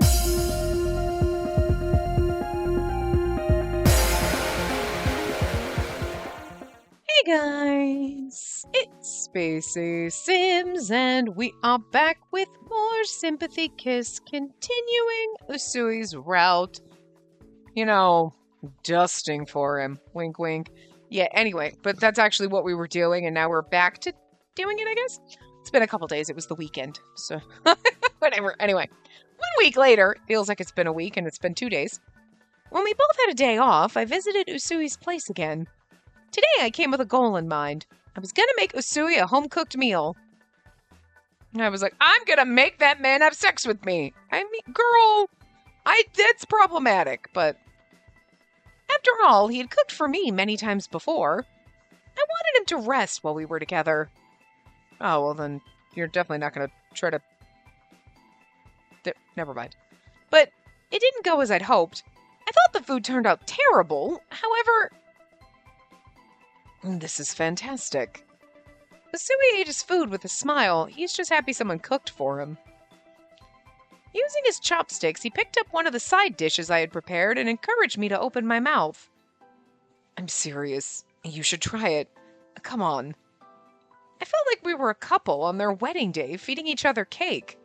Hey guys, it's Spacey Sims, and we are back with more Sympathy Kiss, continuing Usui's route. You know, dusting for him. Wink, wink. Yeah, anyway, but that's actually what we were doing, and now we're back to doing it, I guess? It's been a couple days. It was the weekend, so whatever. Anyway, 1 week later, feels like it's been a week, and it's been 2 days. When we both had a day off, I visited Usui's place again. Today I came with a goal in mind. I was gonna make Usui a home-cooked meal. And I was like, I'm gonna make that man have sex with me. I mean, girl, that's problematic, but after all, he had cooked for me many times before. I wanted him to rest while we were together. Oh, well then, you're definitely not gonna try to... Never mind. But it didn't go as I'd hoped. I thought the food turned out terrible. However... This is fantastic. Usui ate his food with a smile. He's just happy someone cooked for him. Using his chopsticks, he picked up one of the side dishes I had prepared and encouraged me to open my mouth. I'm serious. You should try it. Come on. I felt like we were a couple on their wedding day, feeding each other cake.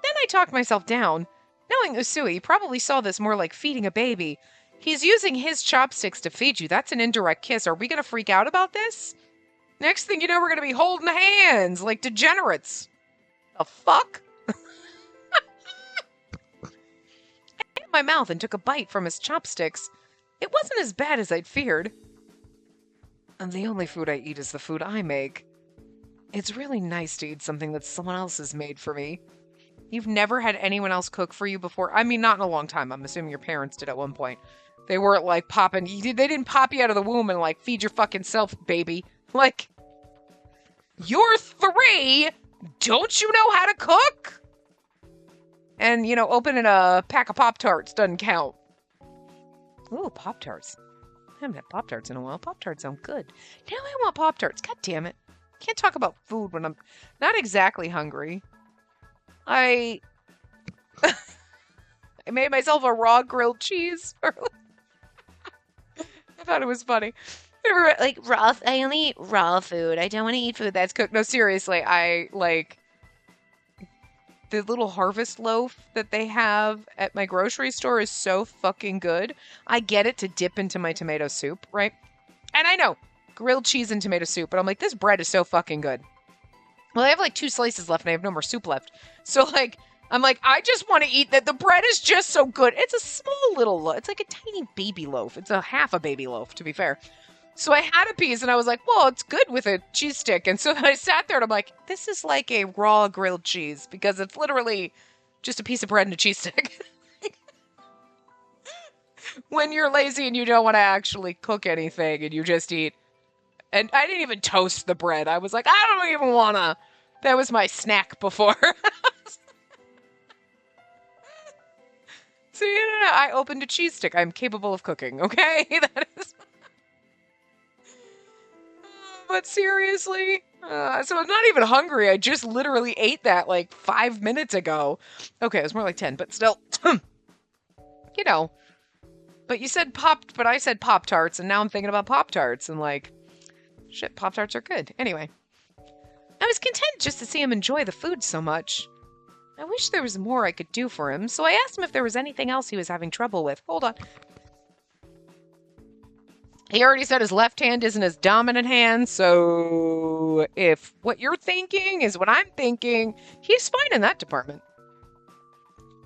Then I talked myself down. Knowing Usui probably saw this more like feeding a baby. He's using his chopsticks to feed you. That's an indirect kiss. Are we going to freak out about this? Next thing you know, we're going to be holding hands like degenerates. The fuck? I hit my mouth and took a bite from his chopsticks. It wasn't as bad as I'd feared. And the only food I eat is the food I make. It's really nice to eat something that someone else has made for me. You've never had anyone else cook for you before? I mean, not in a long time. I'm assuming your parents did at one point. They weren't like popping. They didn't pop you out of the womb and like feed your fucking self, baby. Like, you're 3. Don't you know how to cook? And, you know, opening a pack of Pop-Tarts doesn't count. Ooh, Pop-Tarts. I haven't had Pop-Tarts in a while. Pop-Tarts sound good. Now I want Pop-Tarts. God damn it. Can't talk about food when I'm not exactly hungry. I made myself a raw grilled cheese. I thought it was funny. Like, raw, I only eat raw food. I don't want to eat food that's cooked. No, seriously, I, like, the little harvest loaf that they have at my grocery store is so fucking good. I get it to dip into my tomato soup, right? And I know, grilled cheese and tomato soup, but I'm like, this bread is so fucking good. Well, I have, like, 2 slices left, and I have no more soup left. So, like, I'm like, I just want to eat that. The bread is just so good. It's a small little loaf. It's like a tiny baby loaf. It's a half a baby loaf, to be fair. So I had a piece, and I was like, well, it's good with a cheese stick. And so then I sat there, and I'm like, this is like a raw grilled cheese, because it's literally just a piece of bread and a cheese stick. When you're lazy and you don't want to actually cook anything, and you just eat. And I didn't even toast the bread. I was like, I don't even want to. That was my snack before. So, I opened a cheese stick. I'm capable of cooking, okay? That is... But seriously? So I'm not even hungry. I just literally ate that like 5 minutes ago. Okay, it was more like 10, but still. You know. But you said but I said Pop-Tarts, and now I'm thinking about Pop-Tarts, and like, shit, Pop-Tarts are good. Anyway. I was content just to see him enjoy the food so much. I wish there was more I could do for him, so I asked him if there was anything else he was having trouble with. Hold on. He already said his left hand isn't his dominant hand, so if what you're thinking is what I'm thinking, he's fine in that department.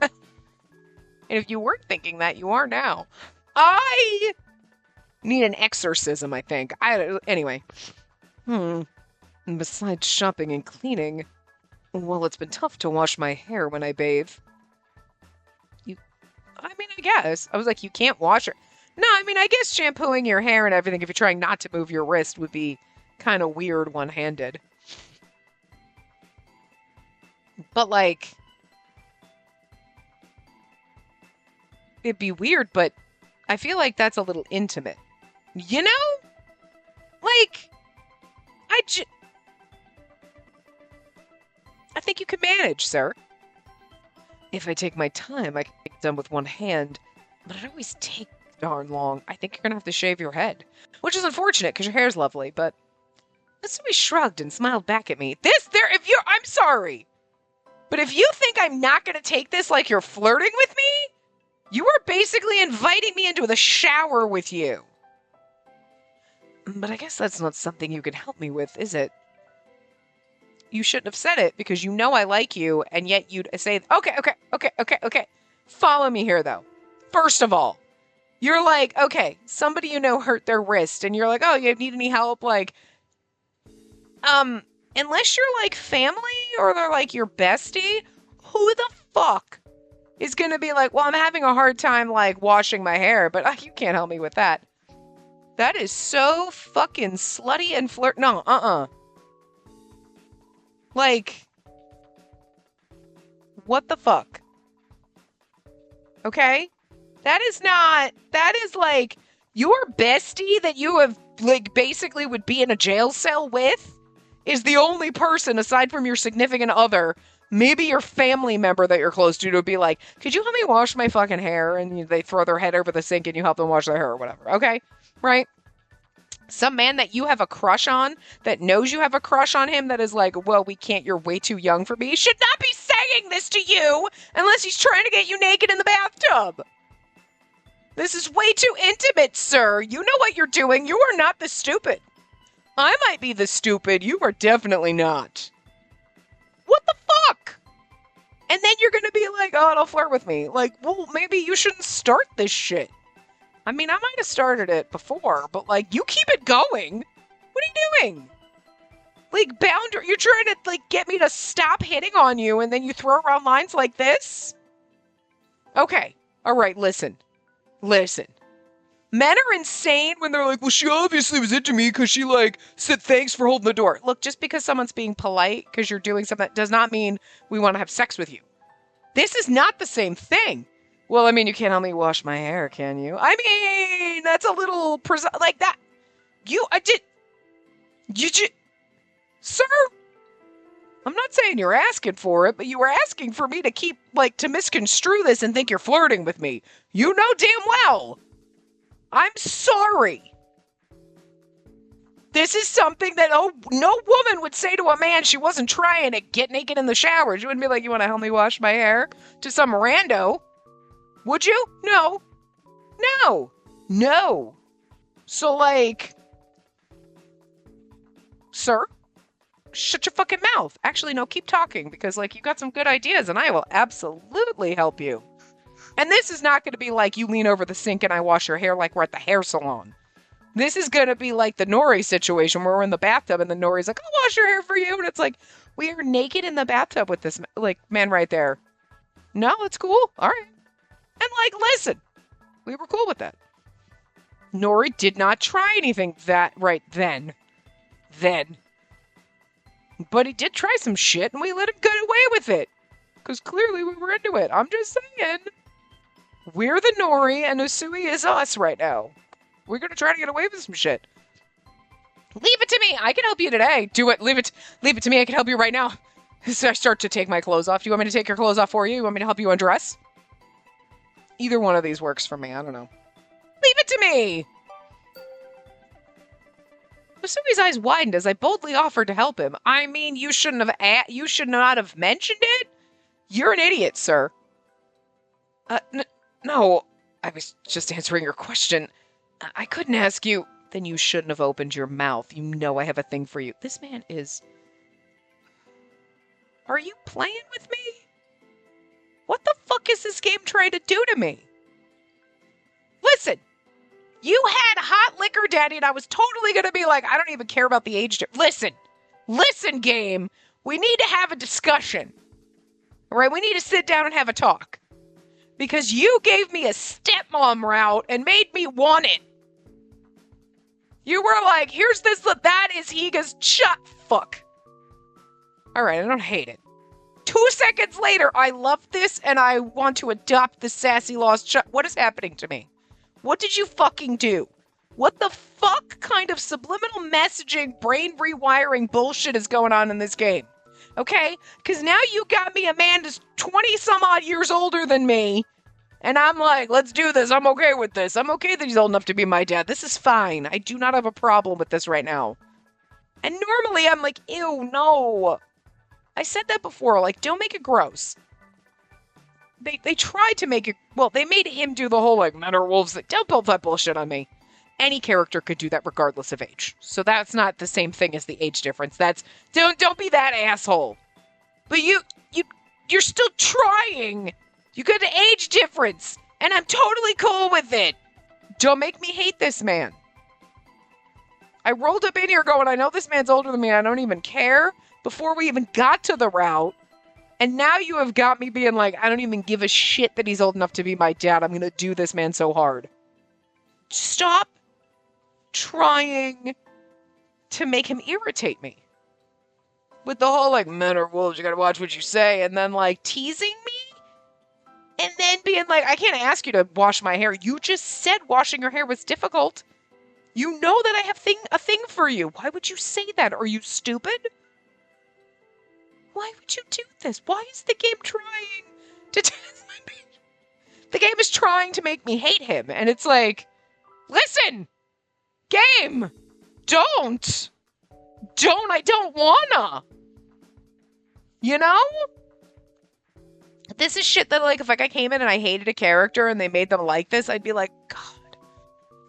And if you weren't thinking that, you are now. I need an exorcism, I think. Anyway. And besides shopping and cleaning, well, it's been tough to wash my hair when I bathe. I guess. I was like, you can't wash it. No, I guess shampooing your hair and everything, if you're trying not to move your wrist, would be kind of weird one-handed. But, like, it'd be weird, but I feel like that's a little intimate. You know? Like, I think you can manage, sir. If I take my time, I can get it done with one hand, but it always takes darn long. I think you're gonna have to shave your head. Which is unfortunate, because your hair's lovely, but... Usui shrugged and smiled back at me. I'm sorry! But if you think I'm not gonna take this like you're flirting with me, you are basically inviting me into the shower with you. But I guess that's not something you can help me with, is it? You shouldn't have said it, because you know I like you, and yet you'd say, okay. Follow me here, though. First of all, you're like, okay, somebody you know hurt their wrist, and you're like, oh, you need any help? Like, unless you're like family, or they're like your bestie, who the fuck is gonna be like, well, I'm having a hard time, like, washing my hair, but you can't help me with that. That is so fucking slutty and flirt. No, Like, what the fuck? Okay? That is like, your bestie that you have, like, basically would be in a jail cell with is the only person, aside from your significant other, maybe your family member that you're close to would be like, could you help me wash my fucking hair? And they throw their head over the sink and you help them wash their hair or whatever. Okay? Right? Some man that you have a crush on, that knows you have a crush on him, that is like, well, we can't, you're way too young for me, should not be saying this to you unless he's trying to get you naked in the bathtub. This is way too intimate, sir. You know what you're doing. You are not the stupid. I might be the stupid. You are definitely not. What the fuck? And then you're going to be like, oh, don't flirt with me. Like, well, maybe you shouldn't start this shit. I mean, I might have started it before, but, like, you keep it going. What are you doing? Like, you're trying to, like, get me to stop hitting on you, and then you throw around lines like this? Okay. All right, listen. Men are insane when they're like, well, she obviously was into me because she, like, said thanks for holding the door. Look, just because someone's being polite because you're doing something does not mean we want to have sex with you. This is not the same thing. Well, I mean, you can't help me wash my hair, can you? I mean, that's a little, like that. Sir, I'm not saying you're asking for it, but you were asking for me to keep, like, to misconstrue this and think you're flirting with me. You know damn well. I'm sorry. This is something that, no woman would say to a man she wasn't trying to get naked in the shower. She wouldn't be like, you want to help me wash my hair? To some rando. Would you? No. So, like, sir, shut your fucking mouth. Actually, no, keep talking, because, like, you got some good ideas, and I will absolutely help you. And this is not going to be like you lean over the sink and I wash your hair like we're at the hair salon. This is going to be like the Nori situation where we're in the bathtub and the Nori's like, I'll wash your hair for you. And it's like, we are naked in the bathtub with this, like, man right there. No, it's cool. All right. And, like, listen, we were cool with that. Nori did not try anything that right then. But he did try some shit and we let him get away with it. Because clearly we were into it. I'm just saying. We're the Nori and Usui is us right now. We're going to try to get away with some shit. Leave it to me. I can help you today. Do it. Leave it to me. I can help you right now. So I start to take my clothes off. Do you want me to take your clothes off for you? You want me to help you undress? Either one of these works for me. I don't know. Leave it to me. Usui's eyes widened as I boldly offered to help him. I mean, you should not have mentioned it. You're an idiot, sir. No, I was just answering your question. I couldn't ask you. Then you shouldn't have opened your mouth. You know I have a thing for you. This man is... Are you playing with me? What the fuck is this game trying to do to me? Listen, you had hot liquor daddy and I was totally going to be like, I don't even care about the age difference. Listen, game. We need to have a discussion. All right, we need to sit down and have a talk. Because you gave me a stepmom route and made me want it. You were like, here's this, that is Higa's shut fuck. All right, I don't hate it. 2 seconds later, I love this and I want to adopt the sassy lost shut. What is happening to me? What did you fucking do? What the fuck kind of subliminal messaging, brain rewiring bullshit is going on in this game? Okay? Because now you got me a man that's 20 some odd years older than me. And I'm like, let's do this. I'm okay with this. I'm okay that he's old enough to be my dad. This is fine. I do not have a problem with this right now. And normally I'm like, ew, no. I said that before. Like, don't make it gross. They tried to make it, well, they made him do the whole, like, men are wolves. Don't build that bullshit on me. Any character could do that regardless of age. So that's not the same thing as the age difference. That's, don't be that asshole. But you're still trying. You got an age difference. And I'm totally cool with it. Don't make me hate this man. I rolled up in here going, I know this man's older than me. I don't even care. Before we even got to the route. And now you have got me being like, I don't even give a shit that he's old enough to be my dad. I'm going to do this man so hard. Stop trying to make him irritate me. With the whole, like, men are wolves, you gotta watch what you say. And then, like, teasing me? And then being like, I can't ask you to wash my hair. You just said washing your hair was difficult. You know that I have a thing for you. Why would you say that? Are you stupid? Why would you do this? Why is the game trying to test my patience? The game is trying to make me hate him. And it's like, listen, game, don't. I don't wanna. You know? This is shit that, like, if like I came in and I hated a character and they made them like this, I'd be like, God.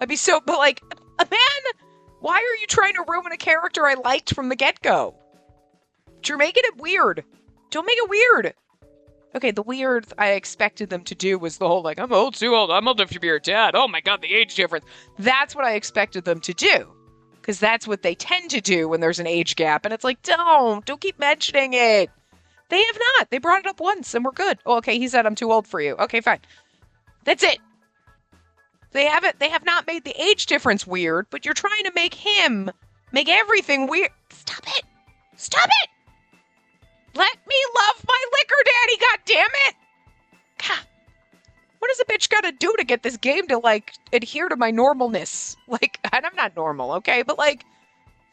I'd be so, but like, man, why are you trying to ruin a character I liked from the get-go? You're making it weird. Don't make it weird. Okay, the weird I expected them to do was the whole, like, I'm old, too old. I'm old enough to be your dad. Oh my God, the age difference. That's what I expected them to do. Because that's what they tend to do when there's an age gap. And it's like, don't keep mentioning it. They have not. They brought it up once and we're good. Oh, okay, he said I'm too old for you. Okay, fine. That's it. They have not made the age difference weird, but you're trying to make everything weird. Stop it. Stop it. Let me love my liquor daddy, god damn it! God. What does a bitch gotta do to get this game to, like, adhere to my normalness? Like, and I'm not normal, okay? But, like,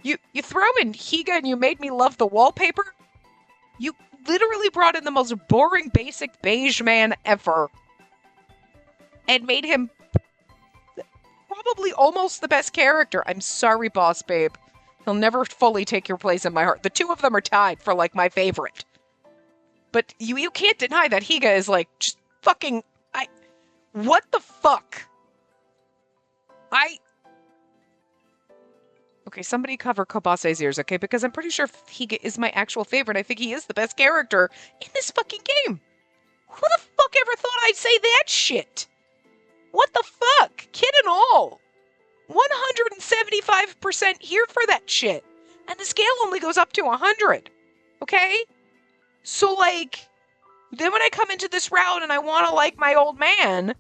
you throw in Higa and you made me love the wallpaper? You literally brought in the most boring, basic beige man ever. And made him probably almost the best character. I'm sorry, boss babe. He'll never fully take your place in my heart. The two of them are tied for, like, my favorite. But you can't deny that Higa is, like, just fucking... What the fuck? Okay, somebody cover Kobase's ears, okay? Because I'm pretty sure Higa is my actual favorite. I think he is the best character in this fucking game. Who the fuck ever thought I'd say that shit? What the fuck? Kid and all. 175% here for that shit. And the scale only goes up to 100. Okay? So, like, then when I come into this route and I want to like my old man,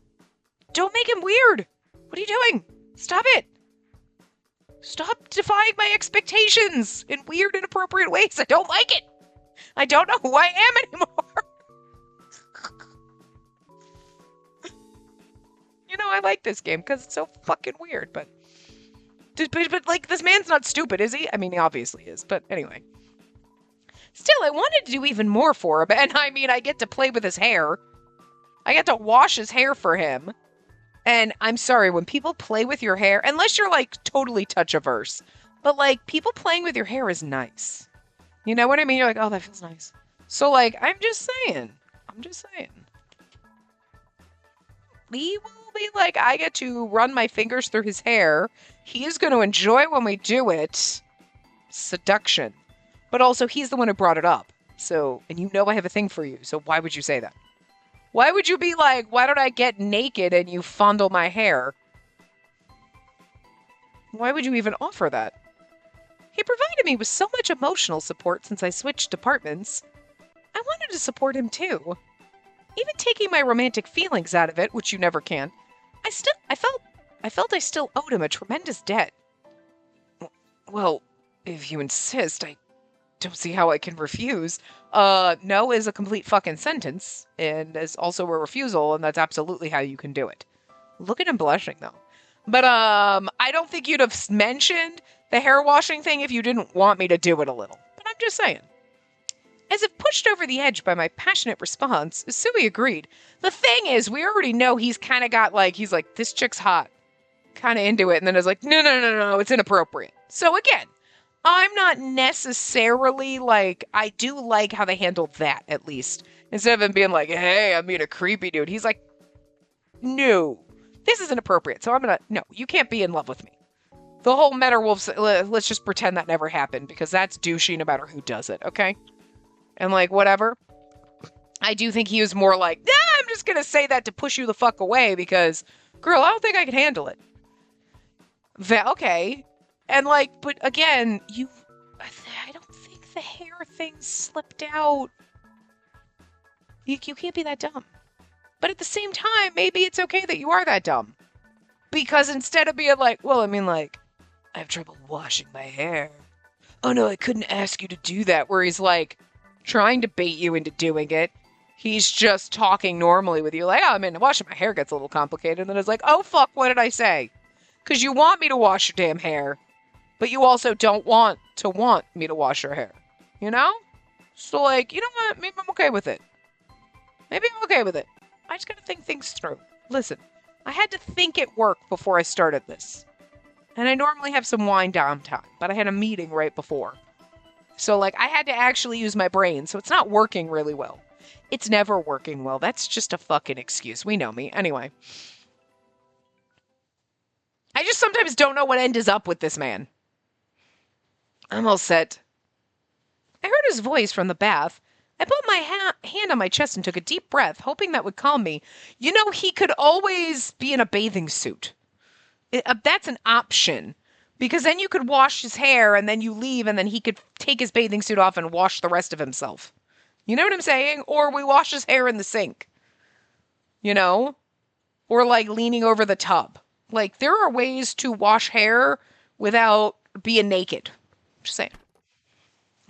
don't make him weird. What are you doing? Stop it. Stop defying my expectations in weird, inappropriate ways. I don't like it. I don't know who I am anymore. You know, I like this game because it's so fucking weird, but like, this man's not stupid, is he? I mean, he obviously is, but anyway. Still, I wanted to do even more for him, and I mean, I get to play with his hair. I get to wash his hair for him. And I'm sorry, when people play with your hair, unless you're, like, totally touch-averse, but, like, people playing with your hair is nice. You know what I mean? You're like, oh, that feels nice. So, like, I'm just saying. He will be like, I get to run my fingers through his hair. He is going to enjoy when we do it. Seduction. But also, he's the one who brought it up. So, and you know I have a thing for you, so why would you say that? Why would you be like, why don't I get naked and you fondle my hair? Why would you even offer that? He provided me with so much emotional support since I switched departments. I wanted to support him too. Even taking my romantic feelings out of it, which you never can, I felt I still owed him a tremendous debt. Well, if you insist, I don't see how I can refuse. No is a complete fucking sentence, and is also a refusal, and that's absolutely how you can do it. Look at him blushing, though. But, I don't think you'd have mentioned the hair washing thing if you didn't want me to do it a little. But I'm just saying. As if pushed over the edge by my passionate response, Usui agreed. The thing is, we already know he's kind of got he's like, this chick's hot. Kind of into it. And then it's like, no, it's inappropriate. So again, I'm not necessarily I do like how they handled that at least. Instead of him being like, hey, I'm being a creepy dude. He's like, no, this is inappropriate. So no, you can't be in love with me. The whole Metalwolf, let's just pretend that never happened because that's douchey no matter who does it, okay? And whatever. I do think he was more like, I'm just going to say that to push you the fuck away because, girl, I don't think I can handle it. Okay. And but again, I don't think the hair thing slipped out. You can't be that dumb. But at the same time, maybe it's okay that you are that dumb. Because instead of being I have trouble washing my hair. Oh no, I couldn't ask you to do that. Where he's trying to bait you into doing it. He's just talking normally with you. Washing my hair gets a little complicated. And then it's oh fuck, what did I say? Because you want me to wash your damn hair. But you also don't want me to wash your hair. You know? So you know what? Maybe I'm okay with it. I just gotta think things through. Listen, I had to think it worked before I started this. And I normally have some wind down time, but I had a meeting right before. So I had to actually use my brain, so it's not working really well. It's never working well. That's just a fucking excuse. We know me. Anyway. I just sometimes don't know what end is up with this man. I'm all set. I heard his voice from the bath. I put my hand on my chest and took a deep breath, hoping that would calm me. You know, he could always be in a bathing suit. That's an option. Because then you could wash his hair and then you leave and then he could take his bathing suit off and wash the rest of himself. You know what I'm saying? Or we wash his hair in the sink. You know? Or leaning over the tub. There are ways to wash hair without being naked. Just saying.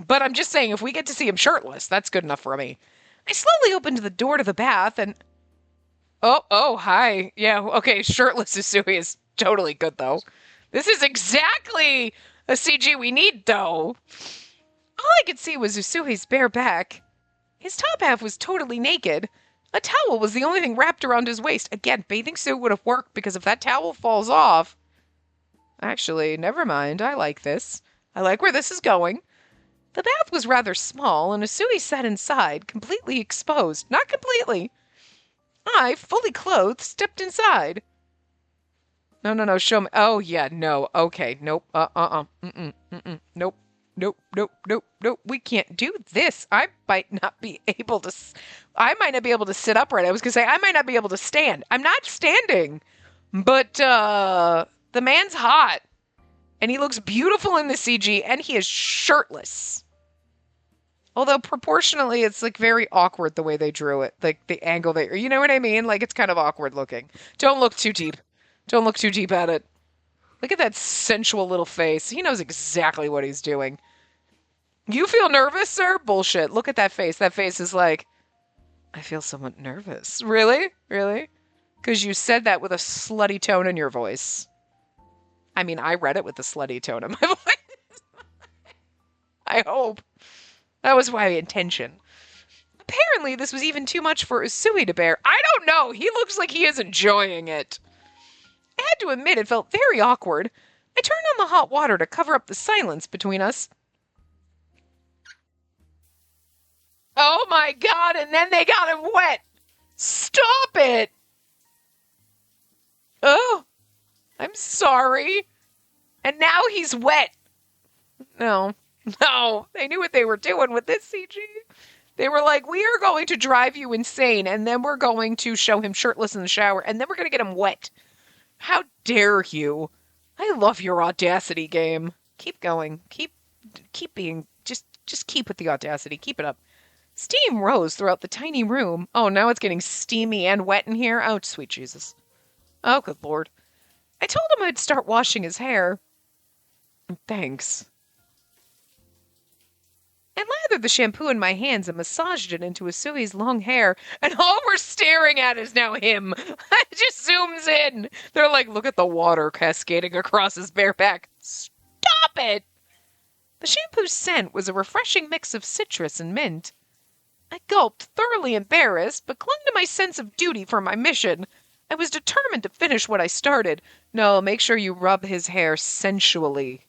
But I'm just saying, if we get to see him shirtless, that's good enough for me. I slowly opened the door to the bath and... Oh, hi. Yeah, okay, shirtless Usui is totally good, though. This is exactly a CG we need, though. All I could see was Usui's bare back. His top half was totally naked. A towel was the only thing wrapped around his waist. Again, bathing suit would have worked, because if that towel falls off... Actually, never mind. I like this. I like where this is going. The bath was rather small, and Usui sat inside, completely exposed. Not completely. I, fully clothed, stepped inside. No, show me. Oh, yeah, no. Okay, nope. Nope. Nope. We can't do this. I might not be able to sit upright. I was going to say, I might not be able to stand. I'm not standing. But, the man's hot. And he looks beautiful in the CG, and he is shirtless. Although, proportionally, it's, very awkward the way they drew it. The angle they... You know what I mean? It's kind of awkward looking. Don't look too deep. Don't look too deep at it. Look at that sensual little face. He knows exactly what he's doing. You feel nervous, sir? Bullshit. Look at that face. That face is I feel somewhat nervous. Really? Really? Because you said that with a slutty tone in your voice. I mean, I read it with a slutty tone in my voice. I hope. That was my intention. Apparently, this was even too much for Usui to bear. I don't know. He looks like he is enjoying it. I had to admit it felt very awkward. I turned on the hot water to cover up the silence between us. Oh my god, and then they got him wet. Stop it. Oh. I'm sorry. And now he's wet. No. They knew what they were doing with this CG. They were like, we are going to drive you insane, and then we're going to show him shirtless in the shower, and then we're going to get him wet. How dare you? I love your audacity game. Keep going. Keep being, just keep with the audacity. Keep it up. Steam rose throughout the tiny room. Oh, now it's getting steamy and wet in here. Oh, sweet Jesus. Oh, good Lord. I told him I'd start washing his hair. Thanks. I lathered the shampoo in my hands and massaged it into Usui's long hair, and all we're staring at is now him. It just zooms in. They're like, look at the water cascading across his bare back. Stop it! The shampoo's scent was a refreshing mix of citrus and mint. I gulped, thoroughly embarrassed, but clung to my sense of duty for my mission. I was determined to finish what I started. No, make sure you rub his hair sensually.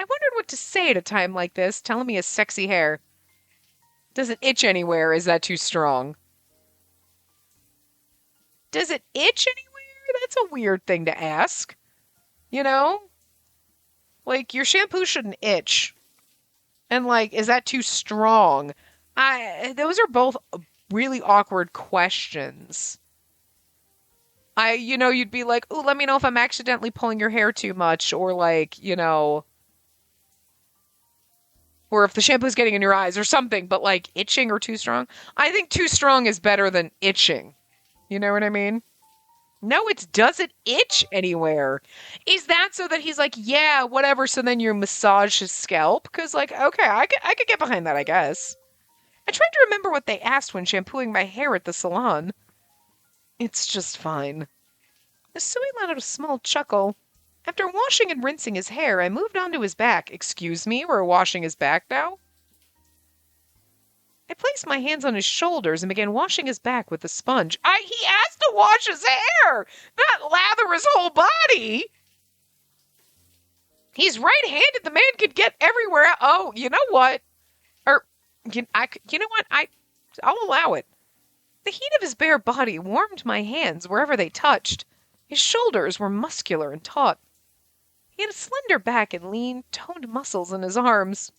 I wondered what to say at a time like this, telling me his sexy hair. Does it itch anywhere? Is that too strong? Does it itch anywhere? That's a weird thing to ask. You know? Like, your shampoo shouldn't itch. And, like, is that too strong? Those are both really awkward questions. You'd be like, "Ooh, let me know if I'm accidentally pulling your hair too much," or like, or if the shampoo's getting in your eyes or something, but like itching or too strong. I think too strong is better than itching. You know what I mean? No, it doesn't itch anywhere. Is that so that he's like, yeah, whatever, so then you massage his scalp? Because, like, okay, I could get behind that, I guess. I tried to remember what they asked when shampooing my hair at the salon. It's just fine. Sui let out a small chuckle. After washing and rinsing his hair, I moved onto his back. Excuse me, we're washing his back now? I placed my hands on his shoulders and began washing his back with a sponge. He asked to wash his hair, not lather his whole body. He's right-handed. The man could get everywhere. Oh, you know what? You know what? I'll allow it. The heat of his bare body warmed my hands wherever they touched. His shoulders were muscular and taut. He had a slender back and lean, toned muscles in his arms.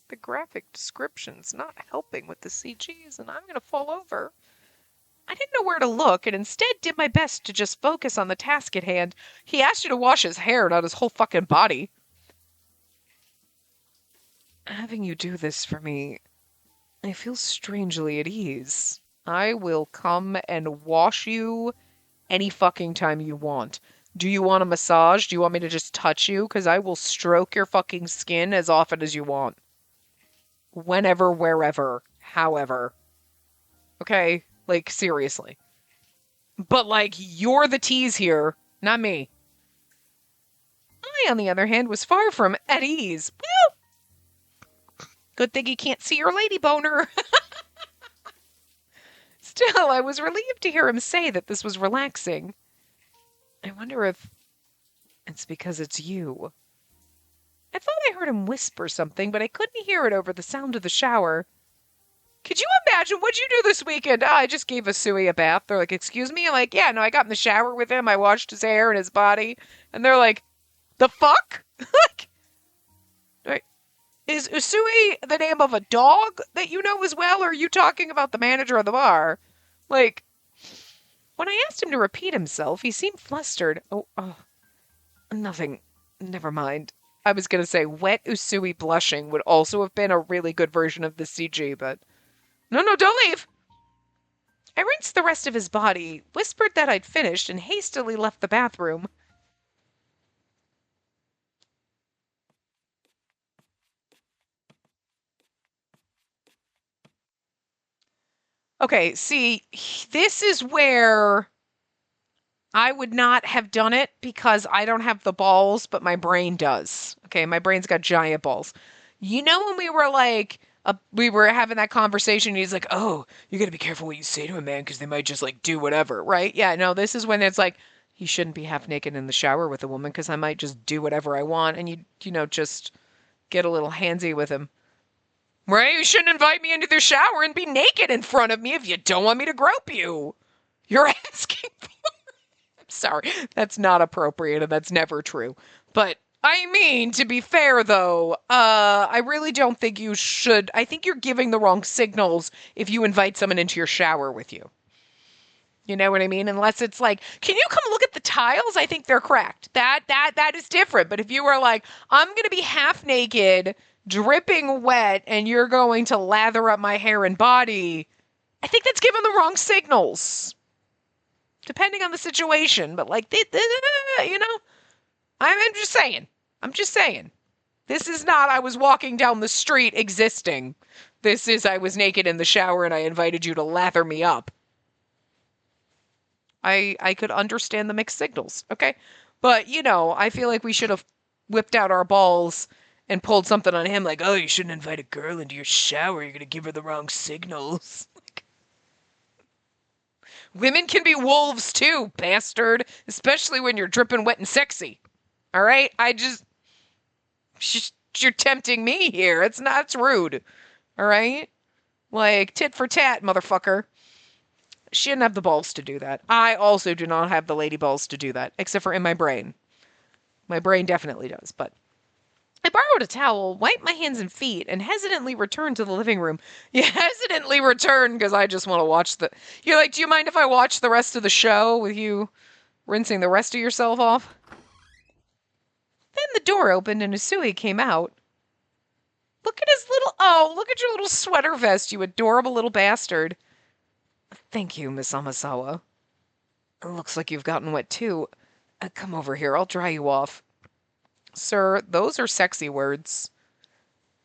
The graphic description's not helping with the CGs, and I'm going to fall over. I didn't know where to look, and instead did my best to just focus on the task at hand. He asked you to wash his hair, not his whole fucking body. Having you do this for me, I feel strangely at ease. I will come and wash you any fucking time you want. Do you want a massage? Do you want me to just touch you? Because I will stroke your fucking skin as often as you want. Whenever, wherever, however. Okay? Like, seriously. But, like, you're the tease here, not me. I, on the other hand, was far from at ease. Well, good thing you can't see your lady boner. Still, I was relieved to hear him say that this was relaxing. I wonder if it's because it's you. I thought I heard him whisper something, but I couldn't hear it over the sound of the shower. Could you imagine? What'd you do this weekend? I just gave a Sui a bath. They're like, excuse me? I'm like, yeah, no, I got in the shower with him. I washed his hair and his body. And they're like, the fuck? Like, right. Is Usui the name of a dog that you know as well, or are you talking about the manager of the bar? Like, when I asked him to repeat himself, he seemed flustered. Oh, nothing. Never mind. I was going to say wet Usui blushing would also have been a really good version of the CG, but... No, don't leave! I rinsed the rest of his body, whispered that I'd finished, and hastily left the bathroom. Okay, see, this is where I would not have done it because I don't have the balls, but my brain does. Okay, my brain's got giant balls. You know when we were like, we were having that conversation, and he's like, oh, you gotta be careful what you say to a man because they might just like do whatever, right? Yeah, no, this is when it's like, he shouldn't be half naked in the shower with a woman because I might just do whatever I want and just get a little handsy with him. Right? You shouldn't invite me into the shower and be naked in front of me if you don't want me to grope you. You're asking for Sorry, that's not appropriate and that's never true. But I mean, to be fair though, I really don't think you should. I think you're giving the wrong signals if you invite someone into your shower with you. You know what I mean? Unless it's like, can you come look at the tiles? I think they're cracked. That is different. But if you were like, I'm going to be half naked, dripping wet, and you're going to lather up my hair and body, I think that's giving the wrong signals. Depending on the situation, but like, I'm just saying. This is not I was walking down the street existing. This is I was naked in the shower and I invited you to lather me up. I could understand the mixed signals, okay? But, I feel like we should have whipped out our balls and pulled something on him like, oh, you shouldn't invite a girl into your shower. You're going to give her the wrong signals. Women can be wolves too, bastard. Especially when you're dripping wet and sexy. All right? You're tempting me here. It's rude. All right? Like, tit for tat, motherfucker. She didn't have the balls to do that. I also do not have the lady balls to do that, except for in my brain. My brain definitely does, but I borrowed a towel, wiped my hands and feet, and hesitantly returned to the living room. You hesitantly returned because I just want to watch the... You're like, do you mind if I watch the rest of the show with you rinsing the rest of yourself off? Then the door opened and Usui came out. Look at his little... Oh, look at your little sweater vest, you adorable little bastard. Thank you, Miss Amasawa. It looks like you've gotten wet too. Come over here, I'll dry you off. Sir, those are sexy words.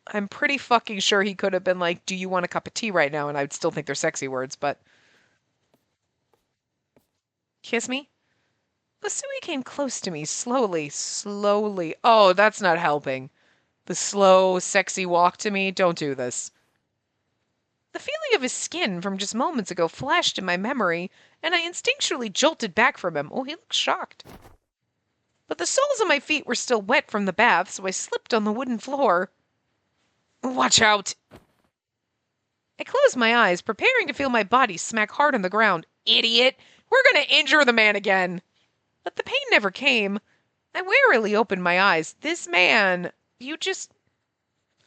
I'm pretty fucking sure he could have been like, do you want a cup of tea right now? And I would still think they're sexy words, but... Kiss me? Usui came close to me, slowly. Oh, that's not helping. The slow, sexy walk to me, don't do this. The feeling of his skin from just moments ago flashed in my memory, and I instinctually jolted back from him. Oh, he looked shocked. But the soles of my feet were still wet from the bath, so I slipped on the wooden floor. Watch out! I closed my eyes, preparing to feel my body smack hard on the ground. Idiot! We're going to injure the man again! But the pain never came. I warily opened my eyes. This man,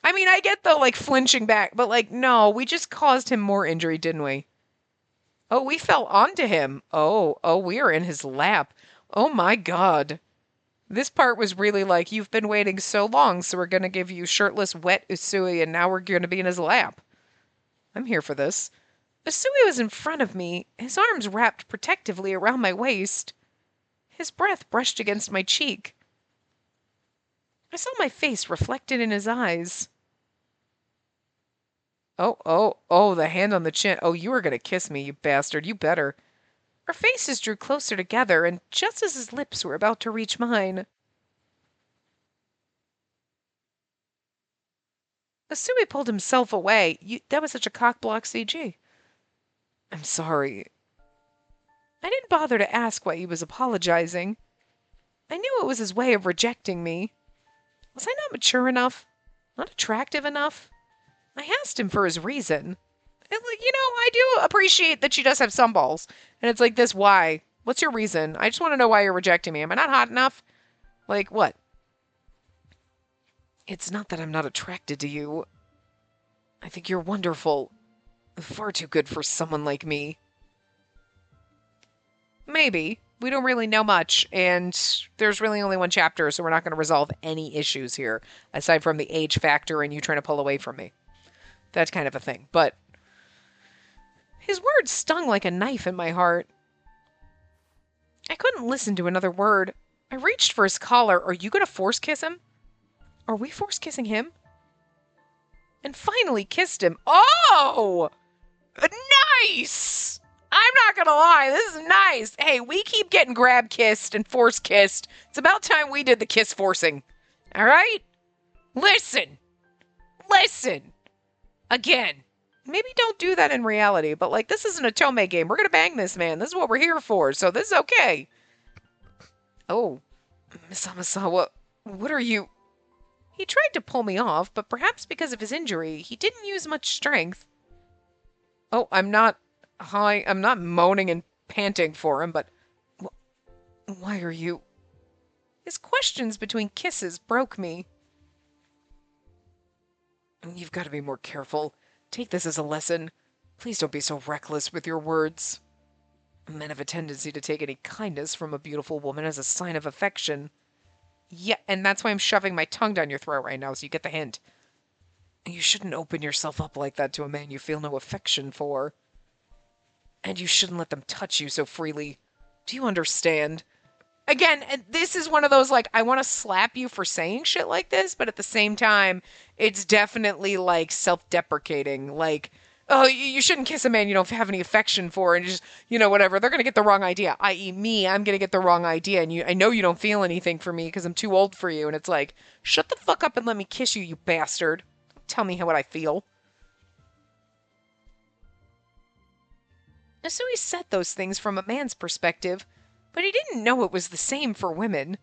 I mean, I get the, like, flinching back, but, like, no, we just caused him more injury, didn't we? Oh, we fell onto him. Oh, we are in his lap. Oh, my God. This part was really like, you've been waiting so long, so we're going to give you shirtless, wet Usui, and now we're going to be in his lap. I'm here for this. Usui was in front of me, his arms wrapped protectively around my waist. His breath brushed against my cheek. I saw my face reflected in his eyes. Oh, the hand on the chin. Oh, you were going to kiss me, you bastard. You better. Our faces drew closer together, and just as his lips were about to reach mine... Usui pulled himself away. That was such a cock-block CG. I'm sorry. I didn't bother to ask why he was apologizing. I knew it was his way of rejecting me. Was I not mature enough? Not attractive enough? I asked him for his reason. And, I do appreciate that she does have some balls. And it's like this, why? What's your reason? I just want to know why you're rejecting me. Am I not hot enough? Like, what? It's not that I'm not attracted to you. I think you're wonderful. Far too good for someone like me. Maybe. We don't really know much, and there's really only one chapter, so we're not going to resolve any issues here, aside from the age factor and you trying to pull away from me. That's kind of a thing, but... His words stung like a knife in my heart. I couldn't listen to another word. I reached for his collar. Are you going to force kiss him? Are we force kissing him? And finally kissed him. Oh! Nice! I'm not gonna lie, this is nice. Hey, we keep getting grab kissed and force kissed. It's about time we did the kiss forcing. Alright? Listen! Again. Maybe don't do that in reality, but like, this isn't a Tomei game. We're gonna bang this man. This is what we're here for, so this is okay. Oh, Miss Amasawa, what are you... He tried to pull me off, but perhaps because of his injury, he didn't use much strength. Oh, I'm not moaning and panting for him, but... Why are you... His questions between kisses broke me. You've got to be more careful. Take this as a lesson. Please don't be so reckless with your words. Men have a tendency to take any kindness from a beautiful woman as a sign of affection. Yeah, and that's why I'm shoving my tongue down your throat right now, so you get the hint. You shouldn't open yourself up like that to a man you feel no affection for. And you shouldn't let them touch you so freely. Do you understand? Again, this is one of those, like, I want to slap you for saying shit like this, but at the same time, it's definitely, like, self-deprecating. Like, oh, you shouldn't kiss a man you don't have any affection for, and just, whatever. They're going to get the wrong idea, i.e. me. I'm going to get the wrong idea, and I know you don't feel anything for me because I'm too old for you. And it's like, shut the fuck up and let me kiss you, you bastard. Don't tell me what I feel. So he said those things from a man's perspective, but he didn't know it was the same for women.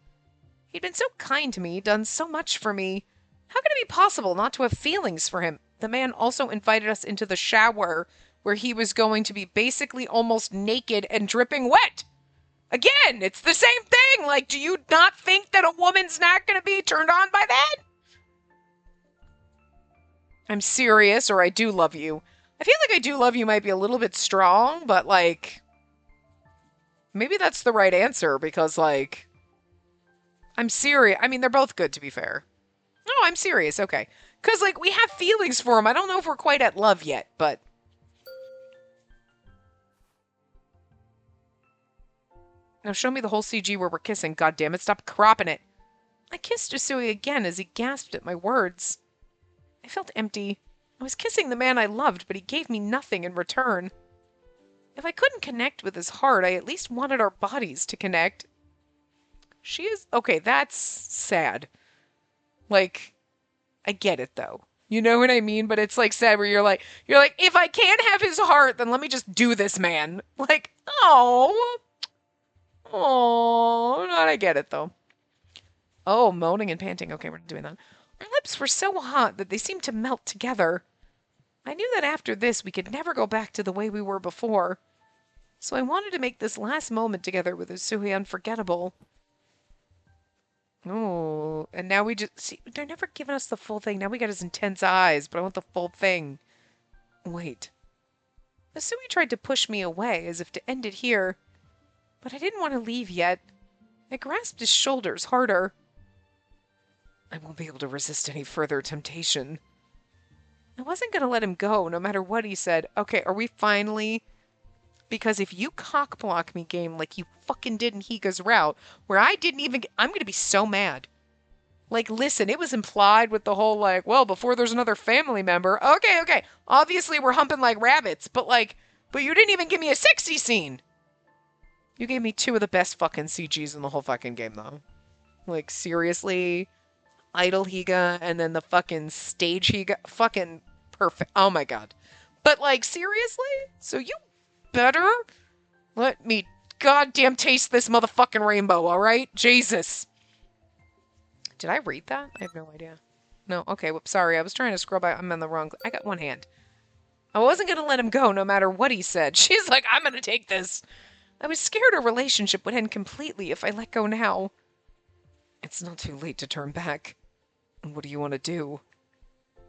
He'd been so kind to me, done so much for me. How could it be possible not to have feelings for him? The man also invited us into the shower, where he was going to be basically almost naked and dripping wet. Again, it's the same thing. Like, do you not think that a woman's not going to be turned on by that? I'm serious, or I do love you. I feel like I do love you might be a little bit strong, but like, maybe that's the right answer because like, I'm serious. I mean, they're both good to be fair. No, I'm serious. Okay. Because like, we have feelings for him. I don't know if we're quite at love yet, but. Now show me the whole CG where we're kissing. God damn it, stop cropping it. I kissed Usui again as he gasped at my words. I felt empty. I was kissing the man I loved, but he gave me nothing in return. If I couldn't connect with his heart, I at least wanted our bodies to connect. She is... Okay, that's sad. Like, I get it, though. You know what I mean? But it's like sad where you're like, if I can't have his heart, then let me just do this, man. Like, oh, I get it, though. Oh, moaning and panting. Okay, we're not doing that. Our lips were so hot that they seemed to melt together. I knew that after this, we could never go back to the way we were before. So I wanted to make this last moment together with Usui unforgettable. Oh, and now we just... See, they're never giving us the full thing. Now we got his intense eyes, but I want the full thing. Wait. Usui tried to push me away, as if to end it here. But I didn't want to leave yet. I grasped his shoulders harder. I won't be able to resist any further temptation. I wasn't going to let him go, no matter what he said. Okay, are we finally... Because if you cockblock me, game, like you fucking did in Higa's route, where I didn't even... I'm going to be so mad. Like, listen, it was implied with the whole, like, well, before there's another family member. Okay. Obviously, we're humping like rabbits, but you didn't even give me a sexy scene. You gave me two of the best fucking CGs in the whole fucking game, though. Like, seriously... Idle Higa, and then the fucking stage Higa. Fucking perfect. Oh my god. But like, seriously? So you better let me goddamn taste this motherfucking rainbow, alright? Jesus. Did I read that? I have no idea. No, okay, whoops, sorry. I was trying to scroll by. I'm on the wrong... I got one hand. I wasn't gonna let him go no matter what he said. She's like, I'm gonna take this. I was scared our relationship would end completely if I let go now. It's not too late to turn back. What do you want to do?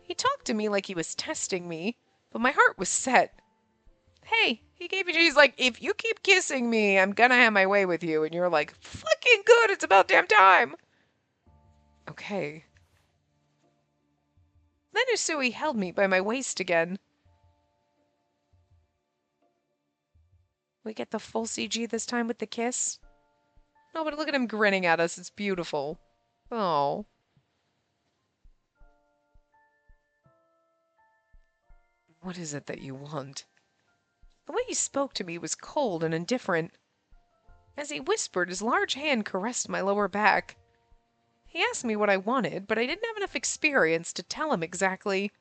He talked to me like he was testing me, but my heart was set. Hey, he's like, if you keep kissing me, I'm gonna have my way with you. And you're like, fucking good, it's about damn time. Okay. Then Usui held me by my waist again. We get the full CG this time with the kiss? No, but look at him grinning at us. It's beautiful. Oh. What is it that you want? The way he spoke to me was cold and indifferent. As he whispered, his large hand caressed my lower back. He asked me what I wanted, but I didn't have enough experience to tell him exactly.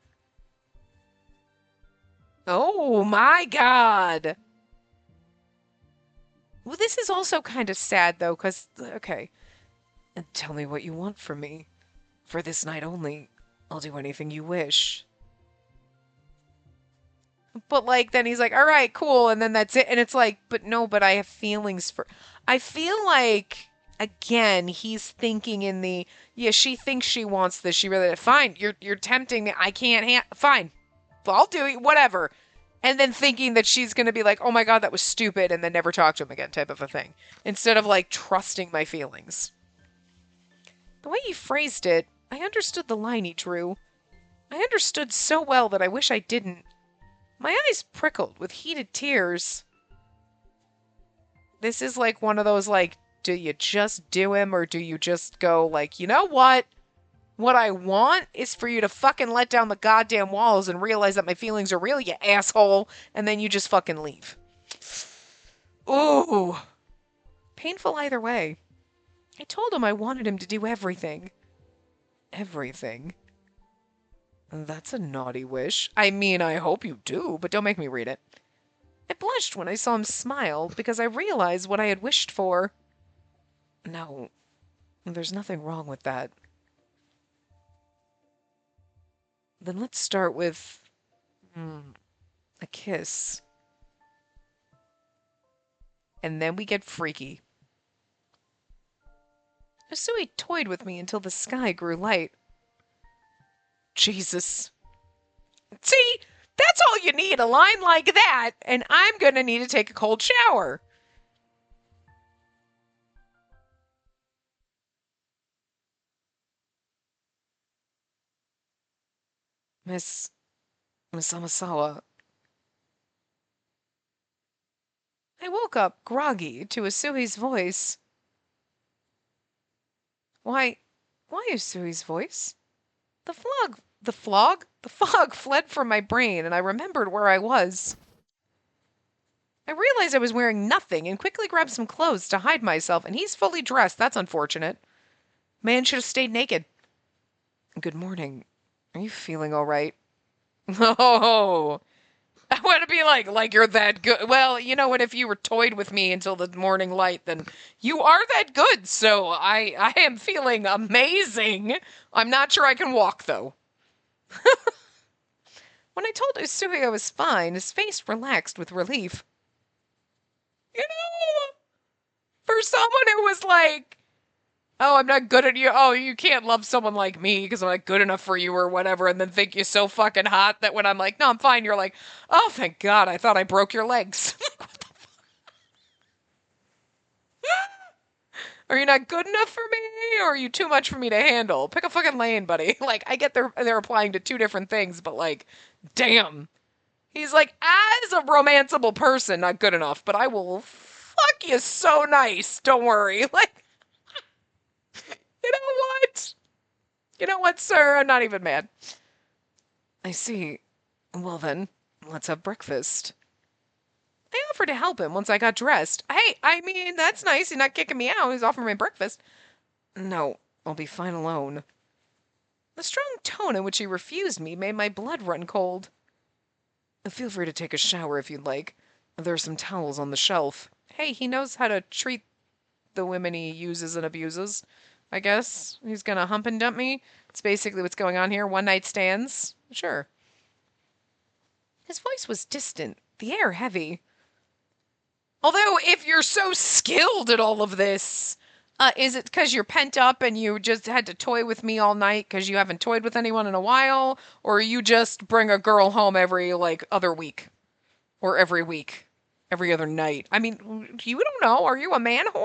Oh my god! Well, this is also kind of sad, though, because... Okay. And tell me what you want from me. For this night only, I'll do anything you wish. But, like, then he's like, all right, cool, and then that's it. And it's like, but no, but I have feelings for... I feel like, again, he's thinking in the, yeah, she thinks she wants this. She really... Fine, you're tempting me. I can't... Fine. I'll do it. Whatever. And then thinking that she's going to be like, oh my god, that was stupid, and then never talk to him again type of a thing. Instead of, like, trusting my feelings. The way he phrased it, I understood the line he drew. I understood so well that I wish I didn't. My eyes prickled with heated tears. This is like one of those, like, do you just do him or do you just go, like, you know what? What I want is for you to fucking let down the goddamn walls and realize that my feelings are real, you asshole, and then you just fucking leave. Ooh. Painful either way. I told him I wanted him to do everything. Everything. That's a naughty wish. I mean, I hope you do, but don't make me read it. I blushed when I saw him smile because I realized what I had wished for. No, there's nothing wrong with that. Then let's start with a kiss. And then we get freaky. Usui toyed with me until the sky grew light. Jesus. See, that's all you need, a line like that, and I'm gonna need to take a cold shower. Miss Amasawa. I woke up groggy to Usui's voice. Why Usui's voice? The fog fled from my brain, and I remembered where I was. I realized I was wearing nothing and quickly grabbed some clothes to hide myself, and he's fully dressed. That's unfortunate. Man should have stayed naked. Good morning. Are you feeling all right? Oh, I want to be like you're that good. Well, you know what? If you were toyed with me until the morning light, then you are that good. So I am feeling amazing. I'm not sure I can walk though. When I told Usui I was fine, his face relaxed with relief. You know, for someone who was like, oh, I'm not good at you. Oh, you can't love someone like me because I'm not good enough for you or whatever, and then think you're so fucking hot that when I'm like, no, I'm fine, you're like, oh, thank God, I thought I broke your legs. What the fuck? Are you not good enough for me, or are you too much for me to handle? Pick a fucking lane, buddy. Like, I get they're applying to two different things, but like, damn. He's like, as a romanceable person, not good enough, but I will fuck you so nice. Don't worry. Like, you know what? You know what, sir? I'm not even mad. I see. Well then, let's have breakfast. I offered to help him once I got dressed. Hey, I mean, that's nice. He's not kicking me out. He's offering me breakfast. No, I'll be fine alone. The strong tone in which he refused me made my blood run cold. Feel free to take a shower if you'd like. There are some towels on the shelf. Hey, he knows how to treat the women he uses and abuses. I guess he's gonna hump and dump me. It's basically what's going on here. One night stands. Sure. His voice was distant, the air heavy. Although, if you're so skilled at all of this, is it because you're pent up and you just had to toy with me all night because you haven't toyed with anyone in a while? Or you just bring a girl home every, like, other week? Or every week? Every other night? I mean, you don't know. Are you a man whore?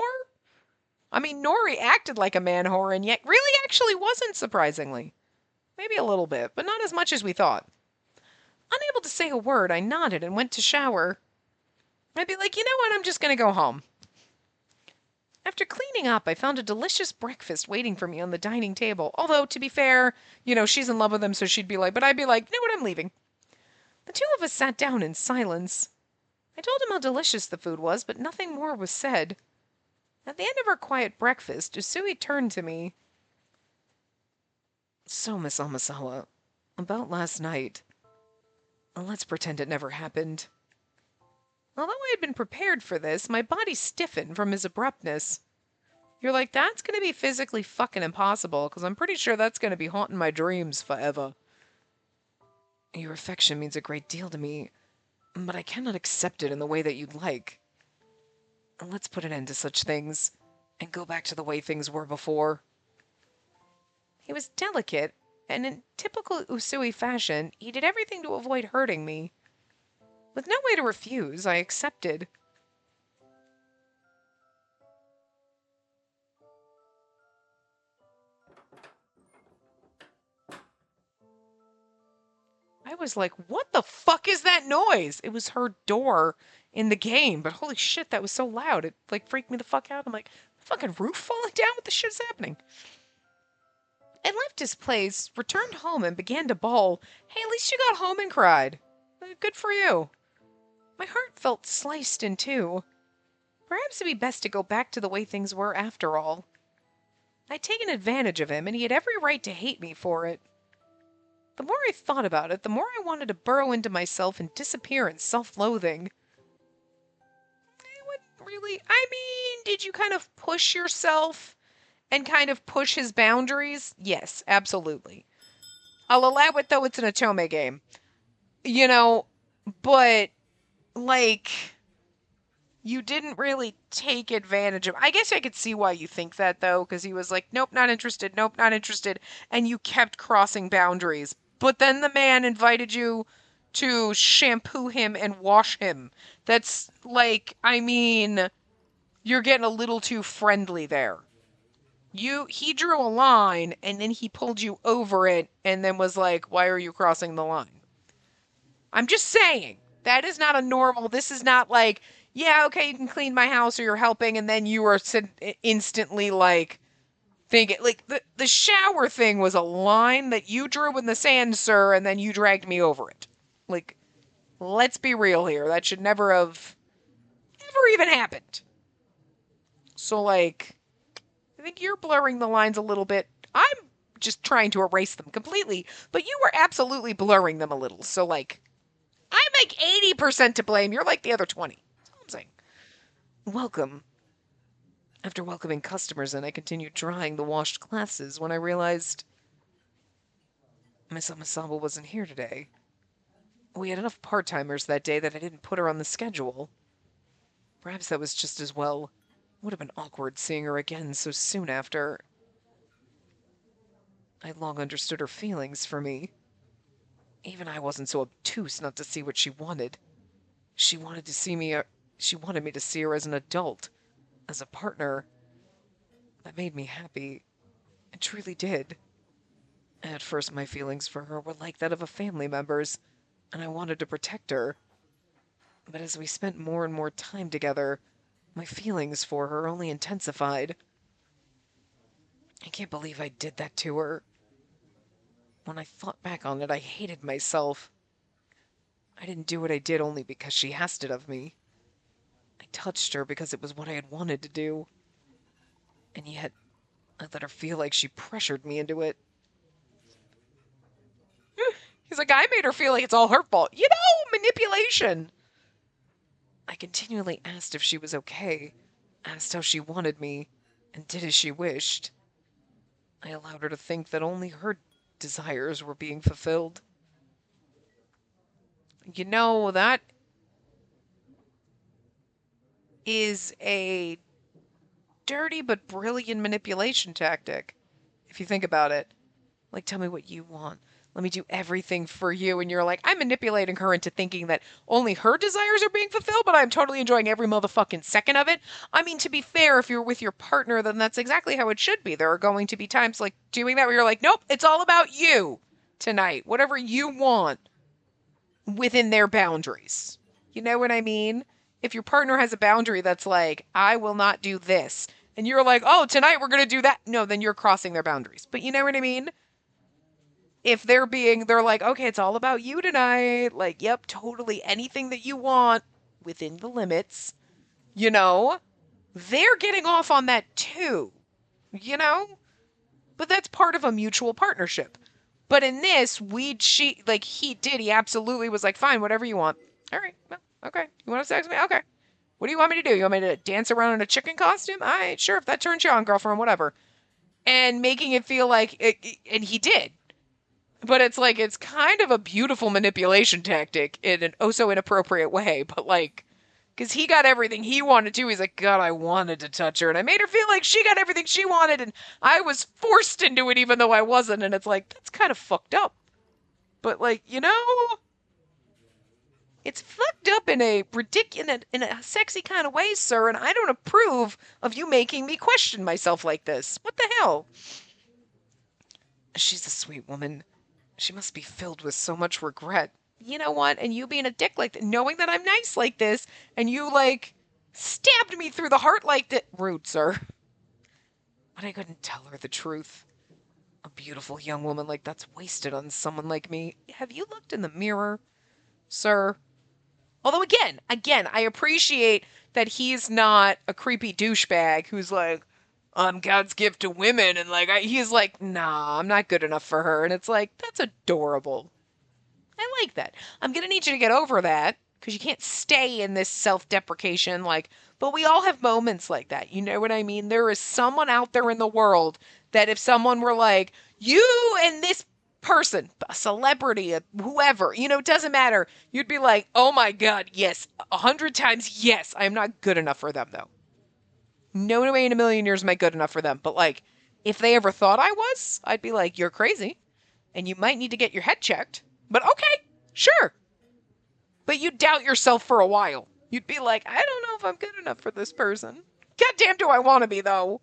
I mean, Nori acted like a man whore and yet really actually wasn't, surprisingly. Maybe a little bit, but not as much as we thought. Unable to say a word, I nodded and went to shower. I'd be like, you know what, I'm just gonna go home. After cleaning up, I found a delicious breakfast waiting for me on the dining table. Although, to be fair, you know, she's in love with him, so she'd be like, but I'd be like, you know what, I'm leaving. The two of us sat down in silence. I told him how delicious the food was, but nothing more was said. At the end of our quiet breakfast, Usui turned to me. So, Miss Amasawa, about last night. Let's pretend it never happened. Although I had been prepared for this, my body stiffened from his abruptness. You're like, that's going to be physically fucking impossible, because I'm pretty sure that's going to be haunting my dreams forever. Your affection means a great deal to me, but I cannot accept it in the way that you'd like. Let's put an end to such things, and go back to the way things were before. He was delicate, and in typical Usui fashion, he did everything to avoid hurting me. With no way to refuse, I accepted. I was like, what the fuck is that noise? It was her door in the game, but holy shit, that was so loud. It, like, freaked me the fuck out. I'm like, the fucking roof falling down? What the shit's happening? and left his place, returned home, and began to bawl. Hey, at least you got home and cried. Good for you. My heart felt sliced in two. Perhaps it'd be best to go back to the way things were after all. I'd taken advantage of him, and he had every right to hate me for it. The more I thought about it, the more I wanted to burrow into myself and disappear in self-loathing. What really? I mean, did you kind of push yourself and kind of push his boundaries? Yes, absolutely. I'll allow it, though it's an Otome game. You know, but, like, you didn't really take advantage of... I guess I could see why you think that, though, because he was like, nope, not interested, nope, not interested, and you kept crossing boundaries. But then the man invited you to shampoo him and wash him. That's, like, I mean, you're getting a little too friendly there. He drew a line, and then he pulled you over it, and then was like, why are you crossing the line? I'm just saying, that is not a normal... This is not like... Yeah, okay, you can clean my house or you're helping, and then you are instantly, like, thinking, like, the shower thing was a line that you drew in the sand, sir, and then you dragged me over it. Like, let's be real here. That should never have ever even happened. So, like, I think you're blurring the lines a little bit. I'm just trying to erase them completely, but you were absolutely blurring them a little. So, like, I'm like 80% to blame. You're like the other 20. Welcome. After welcoming customers in, I continued drying the washed glasses when I realized Miss Amasawa wasn't here today. We had enough part-timers that day that I didn't put her on the schedule. Perhaps that was just as well. It would have been awkward seeing her again so soon after. I had long understood her feelings for me. Even I wasn't so obtuse not to see what she wanted. She wanted me to see her as an adult, as a partner. That made me happy. It truly did. At first, my feelings for her were like that of a family member's, and I wanted to protect her. But as we spent more and more time together, my feelings for her only intensified. I can't believe I did that to her. When I thought back on it, I hated myself. I didn't do what I did only because she asked it of me. I touched her because it was what I had wanted to do. And yet, I let her feel like she pressured me into it. He's like, I made her feel like it's all her fault. You know, manipulation. I continually asked if she was okay, asked how she wanted me, and did as she wished. I allowed her to think that only her desires were being fulfilled. You know, that is a dirty but brilliant manipulation tactic, if you think about it. Like, tell me what you want. Let me do everything for you. And you're like, I'm manipulating her into thinking that only her desires are being fulfilled, but I'm totally enjoying every motherfucking second of it. I mean, to be fair, if you're with your partner, then that's exactly how it should be. There are going to be times like doing that where you're like, nope, it's all about you tonight. Whatever you want within their boundaries. You know what I mean? If your partner has a boundary that's like, I will not do this, and you're like, oh, tonight we're going to do that. No, then you're crossing their boundaries. But you know what I mean? If they're like, okay, it's all about you tonight. Like, yep, totally anything that you want within the limits, you know, they're getting off on that too, you know, but that's part of a mutual partnership. But in this, he absolutely was like, fine, whatever you want. All right, well, okay. You want to sex me? Okay. What do you want me to do? You want me to dance around in a chicken costume? All right, sure, if that turns you on, girlfriend, whatever. And making it feel like, and he did. But it's like, it's kind of a beautiful manipulation tactic in an oh so inappropriate way. But like, because he got everything he wanted to. He's like, God, I wanted to touch her. And I made her feel like she got everything she wanted. And I was forced into it even though I wasn't. And it's like, that's kind of fucked up. But like, you know, it's fucked up in a ridiculous, in a sexy kind of way, sir. And I don't approve of you making me question myself like this. What the hell? She's a sweet woman. She must be filled with so much regret. You know what? And you being a dick like that, knowing that I'm nice like this, and you, like, stabbed me through the heart like that. Rude, sir. But I couldn't tell her the truth. A beautiful young woman like that's wasted on someone like me. Have you looked in the mirror, sir? Although again, I appreciate that he's not a creepy douchebag who's like, I'm God's gift to women, and like he's like, nah, I'm not good enough for her, and it's like that's adorable. I like that. I'm gonna need you to get over that because you can't stay in this self-deprecation. Like, but we all have moments like that. You know what I mean? There is someone out there in the world that if someone were like, you and this person, a celebrity, whoever, it doesn't matter. You'd be like, oh my God, yes, 100 times yes. I am not good enough for them though. No way in a million years am I good enough for them. But like, if they ever thought I was, I'd be like, you're crazy, and you might need to get your head checked. But okay, sure. But you'd doubt yourself for a while. You'd be like, I don't know if I'm good enough for this person. Goddamn, do I want to be, though?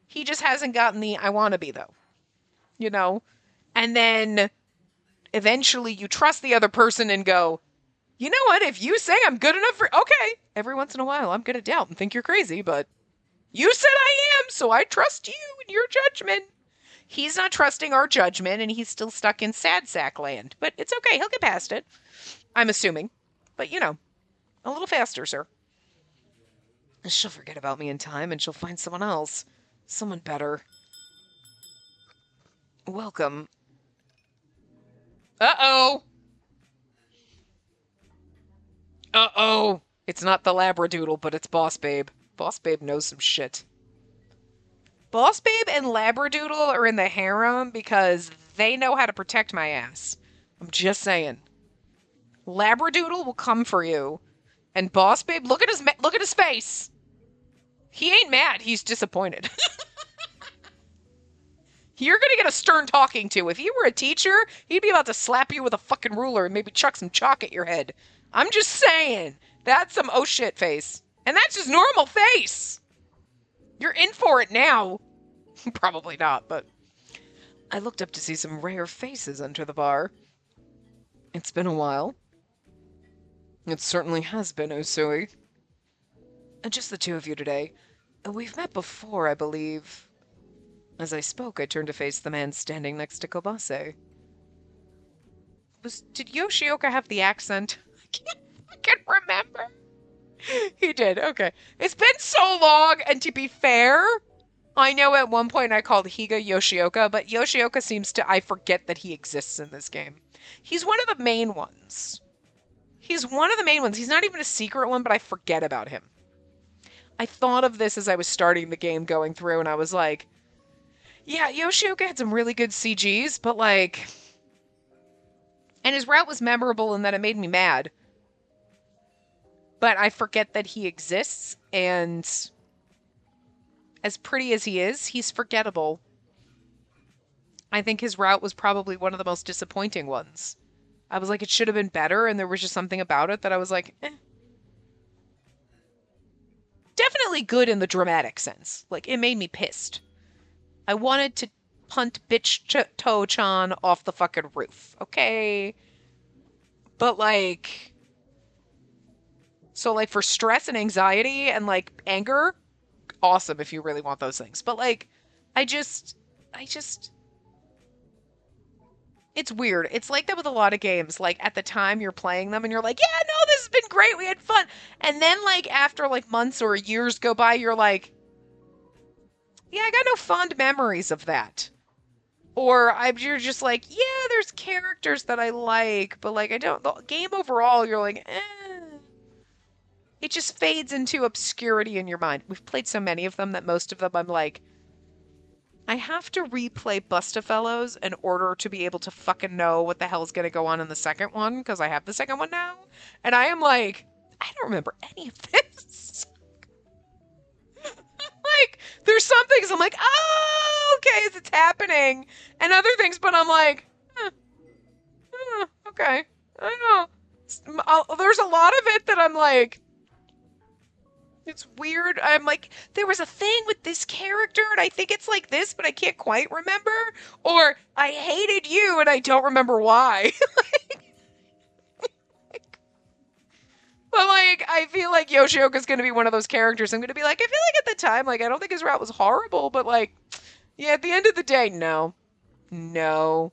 He just hasn't gotten the I want to be, though. And then eventually you trust the other person and go, you know what? If you say I'm good enough for. Okay. Every once in a while, I'm going to doubt and think you're crazy, but you said I am, so I trust you and your judgment. He's not trusting our judgment, and he's still stuck in sad sack land. But it's okay. He'll get past it. I'm assuming. But, a little faster, sir. She'll forget about me in time, and she'll find someone else. Someone better. Welcome. Uh-oh. Uh-oh. It's not the Labradoodle, but it's Boss Babe. Boss Babe knows some shit. Boss Babe and Labradoodle are in the harem because they know how to protect my ass. I'm just saying. Labradoodle will come for you, and Boss Babe, look at his face. He ain't mad. He's disappointed. You're gonna get a stern talking to. If he were a teacher, he'd be about to slap you with a fucking ruler and maybe chuck some chalk at your head. I'm just saying. That's some oh shit face. And that's just normal face. You're in for it now. Probably not, but I looked up to see some rare faces enter the bar. It's been a while. It certainly has been, Usui. Just the two of you today. We've met before, I believe. As I spoke, I turned to face the man standing next to Kobase. Did Yoshioka have the accent? I can't remember. He did, okay. It's been so long, and to be fair, I know at one point I called Higa Yoshioka, but Yoshioka I forget that he exists in this game. He's one of the main ones. He's not even a secret one, but I forget about him. I thought of this as I was starting the game going through, and I was like, yeah, Yoshioka had some really good CGs, but like... And his route was memorable in that it made me mad. But I forget that he exists, and as pretty as he is, he's forgettable. I think his route was probably one of the most disappointing ones. I was like, it should have been better, and there was just something about it that I was like, eh. Definitely good in the dramatic sense. Like, it made me pissed. I wanted to punt bitch Toe-chan off the fucking roof, okay? But, like... So, like, for stress and anxiety and, like, anger, awesome if you really want those things. But, like, I just... It's weird. It's like that with a lot of games. Like, at the time you're playing them and you're like, yeah, no, this has been great. We had fun. And then, like, after, like, months or years go by, you're like, yeah, I got no fond memories of that. Or you're just like, yeah, there's characters that I like, but, like, I don't... The game overall, you're like, eh. It just fades into obscurity in your mind. We've played so many of them that most of them I'm like, I have to replay Bustafellows in order to be able to fucking know what the hell's going to go on in the second one, because I have the second one now. And I am like, I don't remember any of this. Like, there's some things I'm like, oh, okay, it's happening. And other things, but I'm like, okay. I don't know. There's a lot of it that I'm like, it's weird. I'm like, there was a thing with this character, and I think it's like this, but I can't quite remember. Or, I hated you, and I don't remember why. But, like, I feel like Yoshioka's going to be one of those characters. I'm going to be like, I feel like at the time, like, I don't think his route was horrible, but, like, yeah, at the end of the day, no. No.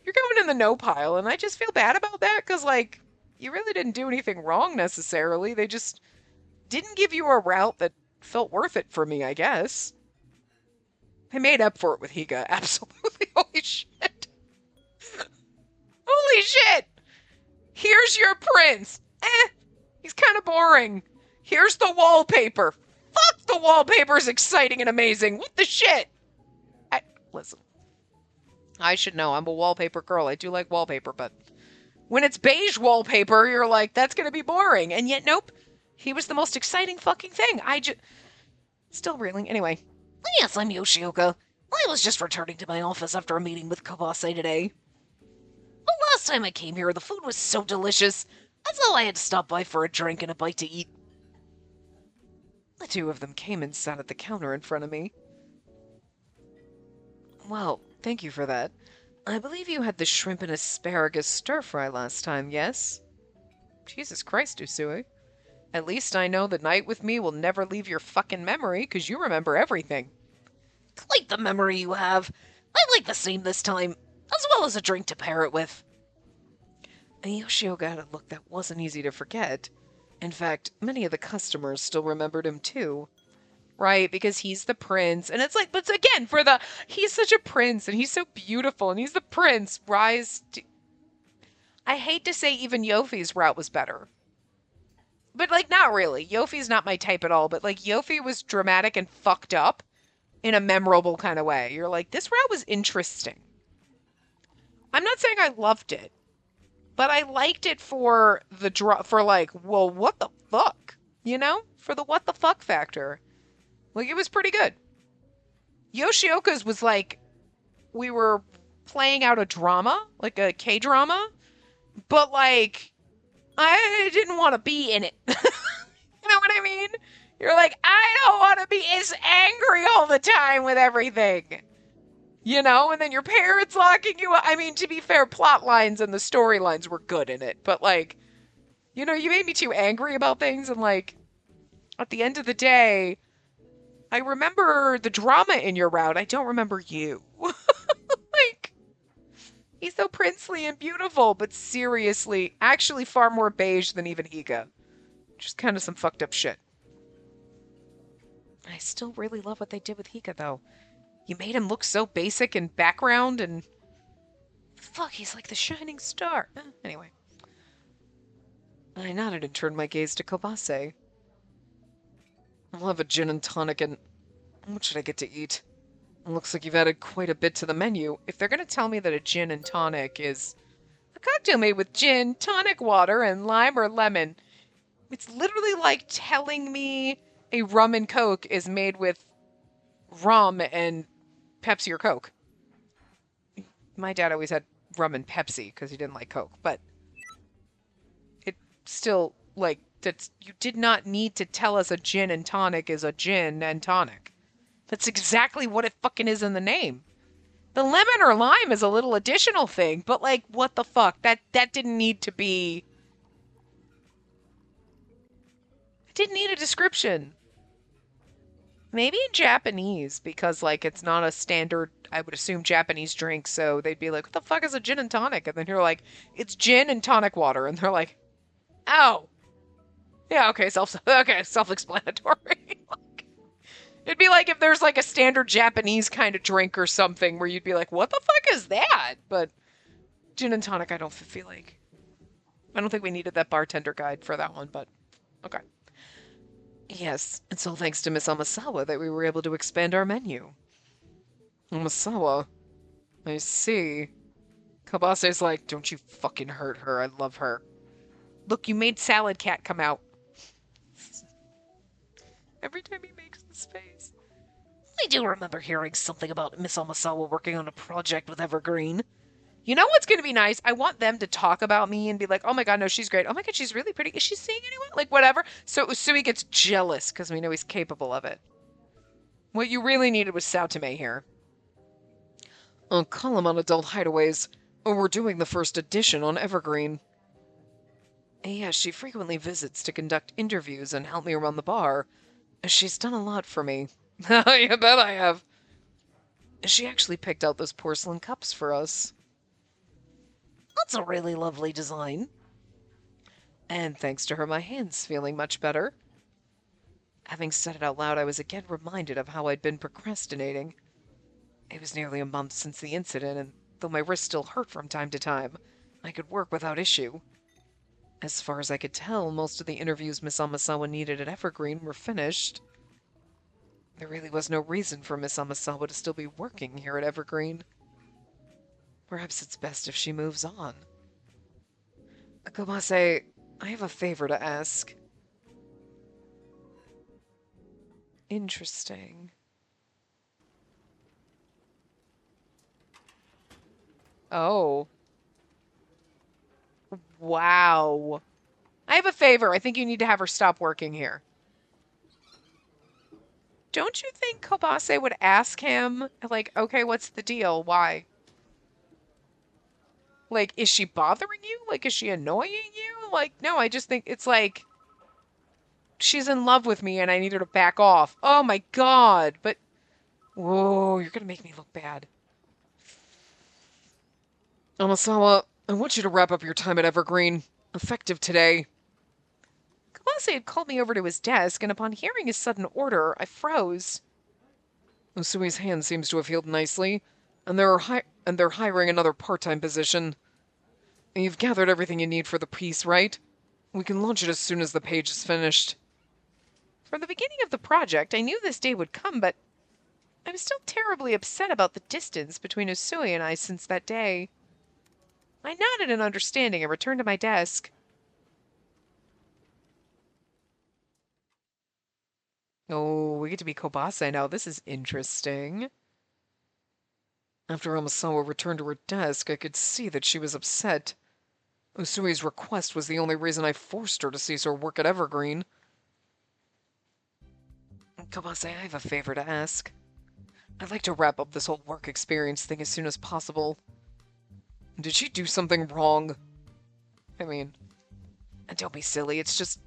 You're going in the no pile, and I just feel bad about that because, like, you really didn't do anything wrong necessarily. They just didn't give you a route that felt worth it for me, I guess. I made up for it with Higa, absolutely. Holy shit. Holy shit! Here's your prince. He's kind of boring. Here's the wallpaper. Fuck, the wallpaper's exciting and amazing. What the shit? Listen, I should know. I'm a wallpaper girl. I do like wallpaper, but when it's beige wallpaper, you're like, that's gonna be boring. And yet, nope. He was the most exciting fucking thing. Still reeling. Anyway. Yes, I'm Yoshioka. I was just returning to my office after a meeting with Kawase today. The last time I came here, the food was so delicious, I thought I had to stop by for a drink and a bite to eat. The two of them came and sat at the counter in front of me. Well, thank you for that. I believe you had the shrimp and asparagus stir-fry last time, yes? Jesus Christ, Usui. At least I know the night with me will never leave your fucking memory, because you remember everything. Quite the memory you have. I'd like the same this time, as well as a drink to pair it with. And Yoshioka had a look that wasn't easy to forget. In fact, many of the customers still remembered him too. Right, because he's the prince. And it's like, but again, he's such a prince, and he's so beautiful, and he's the prince. I hate to say even Yofi's route was better. But, like, not really. Yofi's not my type at all, but, like, Yofi was dramatic and fucked up in a memorable kind of way. You're like, this route was interesting. I'm not saying I loved it, but I liked it for like, well, what the fuck? You know? For the what the fuck factor. Like, it was pretty good. Yoshioka's was like, we were playing out a drama, like a K-drama, but, like, I didn't want to be in it. You know what I mean? You're like, I don't want to be as angry all the time with everything. You know? And then your parents locking you up. I mean, to be fair, plot lines and the storylines were good in it. But, like, you know, you made me too angry about things. And, like, at the end of the day, I remember the drama in your route. I don't remember you. Like, he's so princely and beautiful, but seriously, actually far more beige than even Higa. Just kind of some fucked up shit. I still really love what they did with Higa, though. You made him look so basic in background, and fuck, he's like the shining star. Anyway. I nodded and turned my gaze to Kobase. I'll have a gin and tonic, and what should I get to eat? It looks like you've added quite a bit to the menu. If they're going to tell me that a gin and tonic is a cocktail made with gin, tonic water, and lime or lemon, it's literally like telling me a rum and coke is made with rum and Pepsi or Coke. My dad always had rum and Pepsi because he didn't like Coke, but it still, like, you did not need to tell us a gin and tonic is a gin and tonic. That's exactly what it fucking is in the name. The lemon or lime is a little additional thing, but, like, what the fuck? That didn't need to be... It didn't need a description. Maybe in Japanese, because, like, it's not a standard, I would assume, Japanese drink, so they'd be like, what the fuck is a gin and tonic? And then you're like, it's gin and tonic water. And they're like, oh. Yeah, okay, self-explanatory. It'd be like if there's, like, a standard Japanese kind of drink or something where you'd be like, what the fuck is that? But gin and tonic, I don't feel like. I don't think we needed that bartender guide for that one, but okay. Yes, it's all thanks to Miss Amasawa that we were able to expand our menu. Amasawa? I see. Kabase's like, don't you fucking hurt her. I love her. Look, you made Salad Cat come out. Every time he makes this face. I do remember hearing something about Miss Amasawa working on a project with Evergreen. You know what's going to be nice? I want them to talk about me and be like, oh my god, no, she's great. Oh my god, she's really pretty. Is she seeing anyone? Like, whatever. So Usui gets jealous because we know he's capable of it. What you really needed was Saotome here. Call him on Adult Hideaways. We're doing the first edition on Evergreen. Yeah, she frequently visits to conduct interviews and help me run the bar. She's done a lot for me. You bet I have. She actually picked out those porcelain cups for us. That's a really lovely design. And thanks to her, my hand's feeling much better. Having said it out loud, I was again reminded of how I'd been procrastinating. It was nearly a month since the incident, and though my wrist still hurt from time to time, I could work without issue. As far as I could tell, most of the interviews Miss Amasawa needed at Evergreen were finished. There really was no reason for Miss Amasawa to still be working here at Evergreen. Perhaps it's best if she moves on. Kobase, I have a favor to ask. Interesting. Oh. Wow. I have a favor. I think you need to have her stop working here. Don't you think Kobase would ask him, like, okay, what's the deal? Why? Like, is she bothering you? Like, is she annoying you? Like, no, I just think it's like she's in love with me and I need her to back off. Oh my god. But, whoa, you're gonna make me look bad. Amasawa, I want you to wrap up your time at Evergreen. Effective today. Kawase had called me over to his desk, and upon hearing his sudden order, I froze. Usui's hand seems to have healed nicely, and they're hiring another part-time position. You've gathered everything you need for the piece, right? We can launch it as soon as the page is finished. From the beginning of the project, I knew this day would come, but I was still terribly upset about the distance between Usui and I since that day. I nodded in understanding and returned to my desk. Oh, we get to be Kobase now. This is interesting. After Amasawa returned to her desk, I could see that she was upset. Usui's request was the only reason I forced her to cease her work at Evergreen. Kobase, I have a favor to ask. I'd like to wrap up this whole work experience thing as soon as possible. Did she do something wrong? I mean, don't be silly, it's just...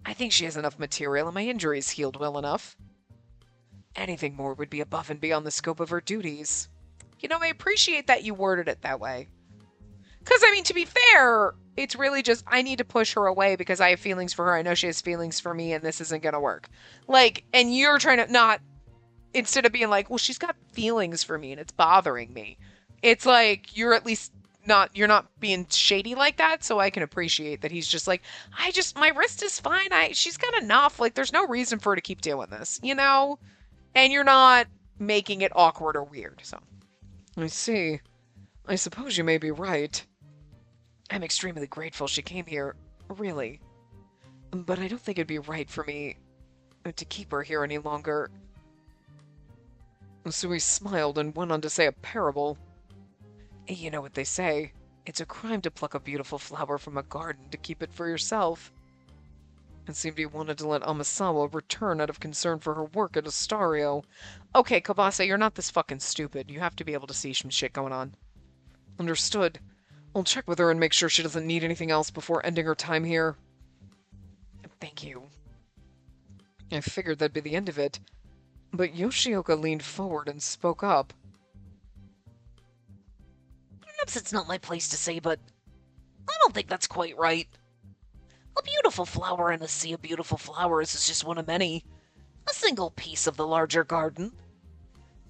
I think she has enough material and my injury's healed well enough. Anything more would be above and beyond the scope of her duties. You know, I appreciate that you worded it that way. Because, I mean, to be fair, it's really just, I need to push her away because I have feelings for her. I know she has feelings for me and this isn't going to work. Like, and you're trying to not, instead of being like, well, she's got feelings for me and it's bothering me. It's like, you're at least you're not being shady like that, so I can appreciate that he's just like, my wrist is fine. She's got enough. Like, there's no reason for her to keep doing this, you know? And you're not making it awkward or weird, so. I see. I suppose you may be right. I'm extremely grateful she came here, really. But I don't think it'd be right for me to keep her here any longer. Usui smiled and went on to say a parable. You know what they say. It's a crime to pluck a beautiful flower from a garden to keep it for yourself. It seemed he wanted to let Amasawa return out of concern for her work at Astario. Okay, Kobase, you're not this fucking stupid. You have to be able to see some shit going on. Understood. I'll check with her and make sure she doesn't need anything else before ending her time here. Thank you. I figured that'd be the end of it, but Yoshioka leaned forward and spoke up. Perhaps it's not my place to say, but I don't think that's quite right. A beautiful flower in a sea of beautiful flowers is just one of many. A single piece of the larger garden.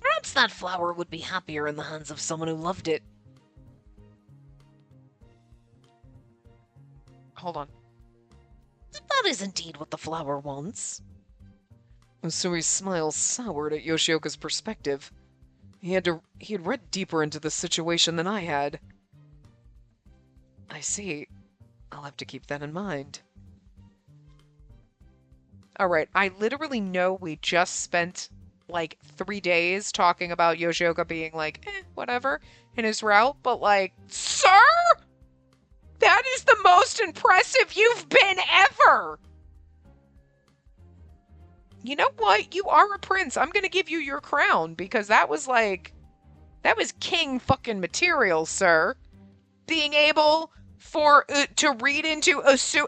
Perhaps that flower would be happier in the hands of someone who loved it. Hold on. If that is indeed what the flower wants. Usui's smile soured at Yoshioka's perspective. He had read deeper into the situation than I had. I see. I'll have to keep that in mind. Alright, I literally know we just spent like 3 days talking about Yoshioka being like, whatever, in his route, but like, sir? That is the most impressive you've been ever! You know what? You are a prince. I'm gonna give you your crown, because that was king fucking material, sir. Being able to read into Usui.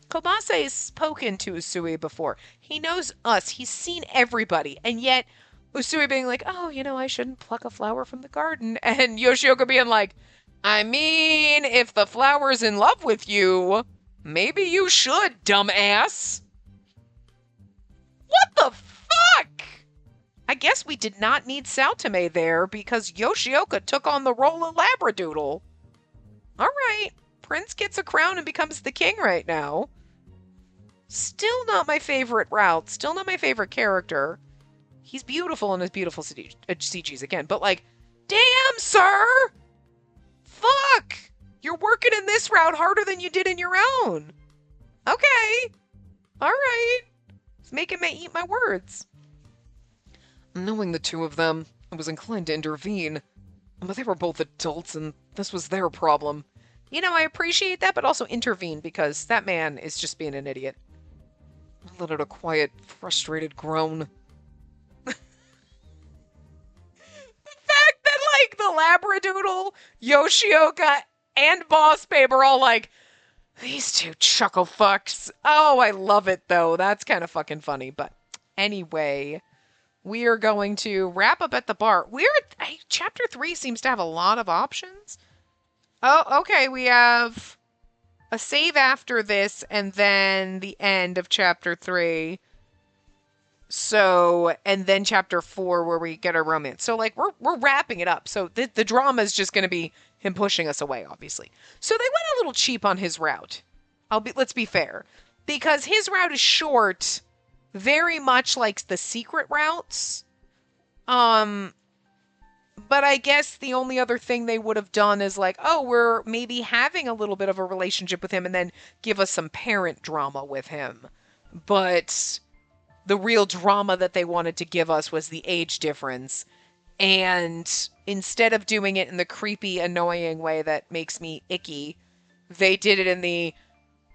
Kobase has spoken to Usui before. He knows us. He's seen everybody. And yet, Usui being like, oh, I shouldn't pluck a flower from the garden. And Yoshioka being like, I mean, if the flower's in love with you, maybe you should, dumbass. What the fuck? I guess we did not need Saotome there because Yoshioka took on the role of Labradoodle. All right, Prince gets a crown and becomes the king right now. Still not my favorite route. Still not my favorite character. He's beautiful in his beautiful CGs again, but like, damn, sir! Fuck! You're working in this route harder than you did in your own. Okay. All right. It's making me eat my words. Knowing the two of them, I was inclined to intervene. But they were both adults, and this was their problem. I appreciate that, but also intervene, because that man is just being an idiot. I let out a quiet, frustrated groan. The fact that, like, the Labradoodle, Yoshioka, and Boss Babe are all like, these two chuckle fucks. Oh, I love it, though. That's kind of fucking funny. But anyway, we are going to wrap up at the bar. Chapter 3 seems to have a lot of options. Oh, okay. We have a save after this and then the end of chapter 3. So, and then chapter 4 where we get our romance. So, like, we're wrapping it up. So the drama is just going to be him pushing us away, obviously. So they went a little cheap on his route. Let's be fair. Because his route is short, very much like the secret routes. But I guess the only other thing they would have done is like, oh, we're maybe having a little bit of a relationship with him and then give us some parent drama with him. But the real drama that they wanted to give us was the age difference. And instead of doing it in the creepy, annoying way that makes me icky, they did it in the,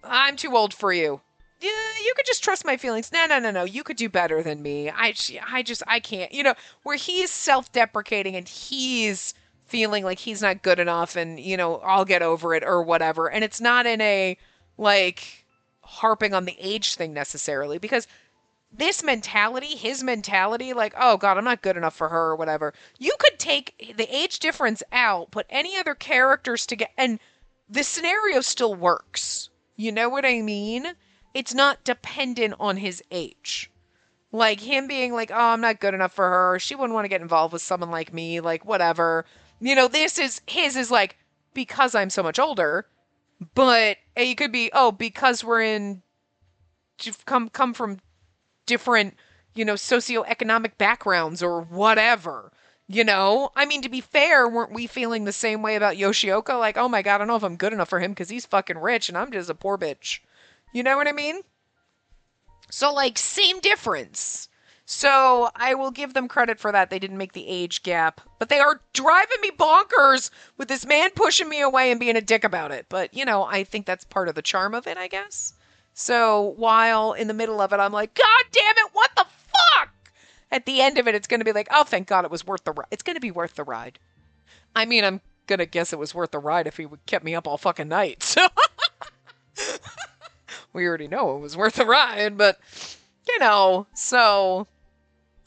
I'm too old for you. Yeah, you could just trust my feelings. No. You could do better than me. I can't. Where he's self-deprecating and he's feeling like he's not good enough and, I'll get over it or whatever. And it's not in a, like, harping on the age thing necessarily. Because his mentality, like, oh, God, I'm not good enough for her or whatever. You could take the age difference out, put any other characters together, and the scenario still works. You know what I mean? It's not dependent on his age. Like, him being like, oh, I'm not good enough for her. She wouldn't want to get involved with someone like me. Like, whatever. His is like, because I'm so much older. But it could be, oh, because we're come from different, socioeconomic backgrounds or whatever. I mean, to be fair, weren't we feeling the same way about Yoshioka? Like, oh my God, I don't know if I'm good enough for him because he's fucking rich and I'm just a poor bitch. You know what I mean? So, like, same difference. So, I will give them credit for that. They didn't make the age gap. But they are driving me bonkers with this man pushing me away and being a dick about it. But, I think that's part of the charm of it, I guess. So, while in the middle of it, I'm like, God damn it, what the fuck? At the end of it, it's going to be like, oh, thank God it was worth the ride. It's going to be worth the ride. I mean, I'm going to guess it was worth the ride if he kept me up all fucking night. So... We already know it was worth the ride, but, so...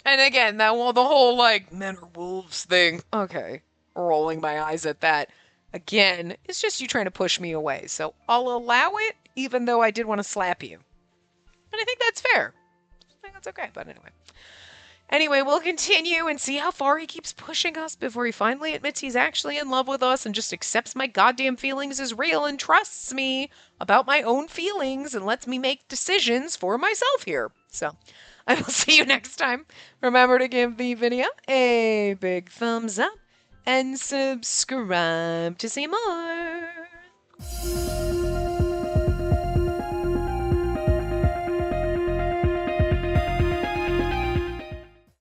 And again, the whole, like, men are wolves thing. Okay, rolling my eyes at that. Again, it's just you trying to push me away. So I'll allow it, even though I did want to slap you. And I think that's fair. I think that's okay, but anyway. Anyway, we'll continue and see how far he keeps pushing us before he finally admits he's actually in love with us and just accepts my goddamn feelings as real and trusts me about my own feelings and lets me make decisions for myself here. So, I will see you next time. Remember to give the video a big thumbs up and subscribe to see more.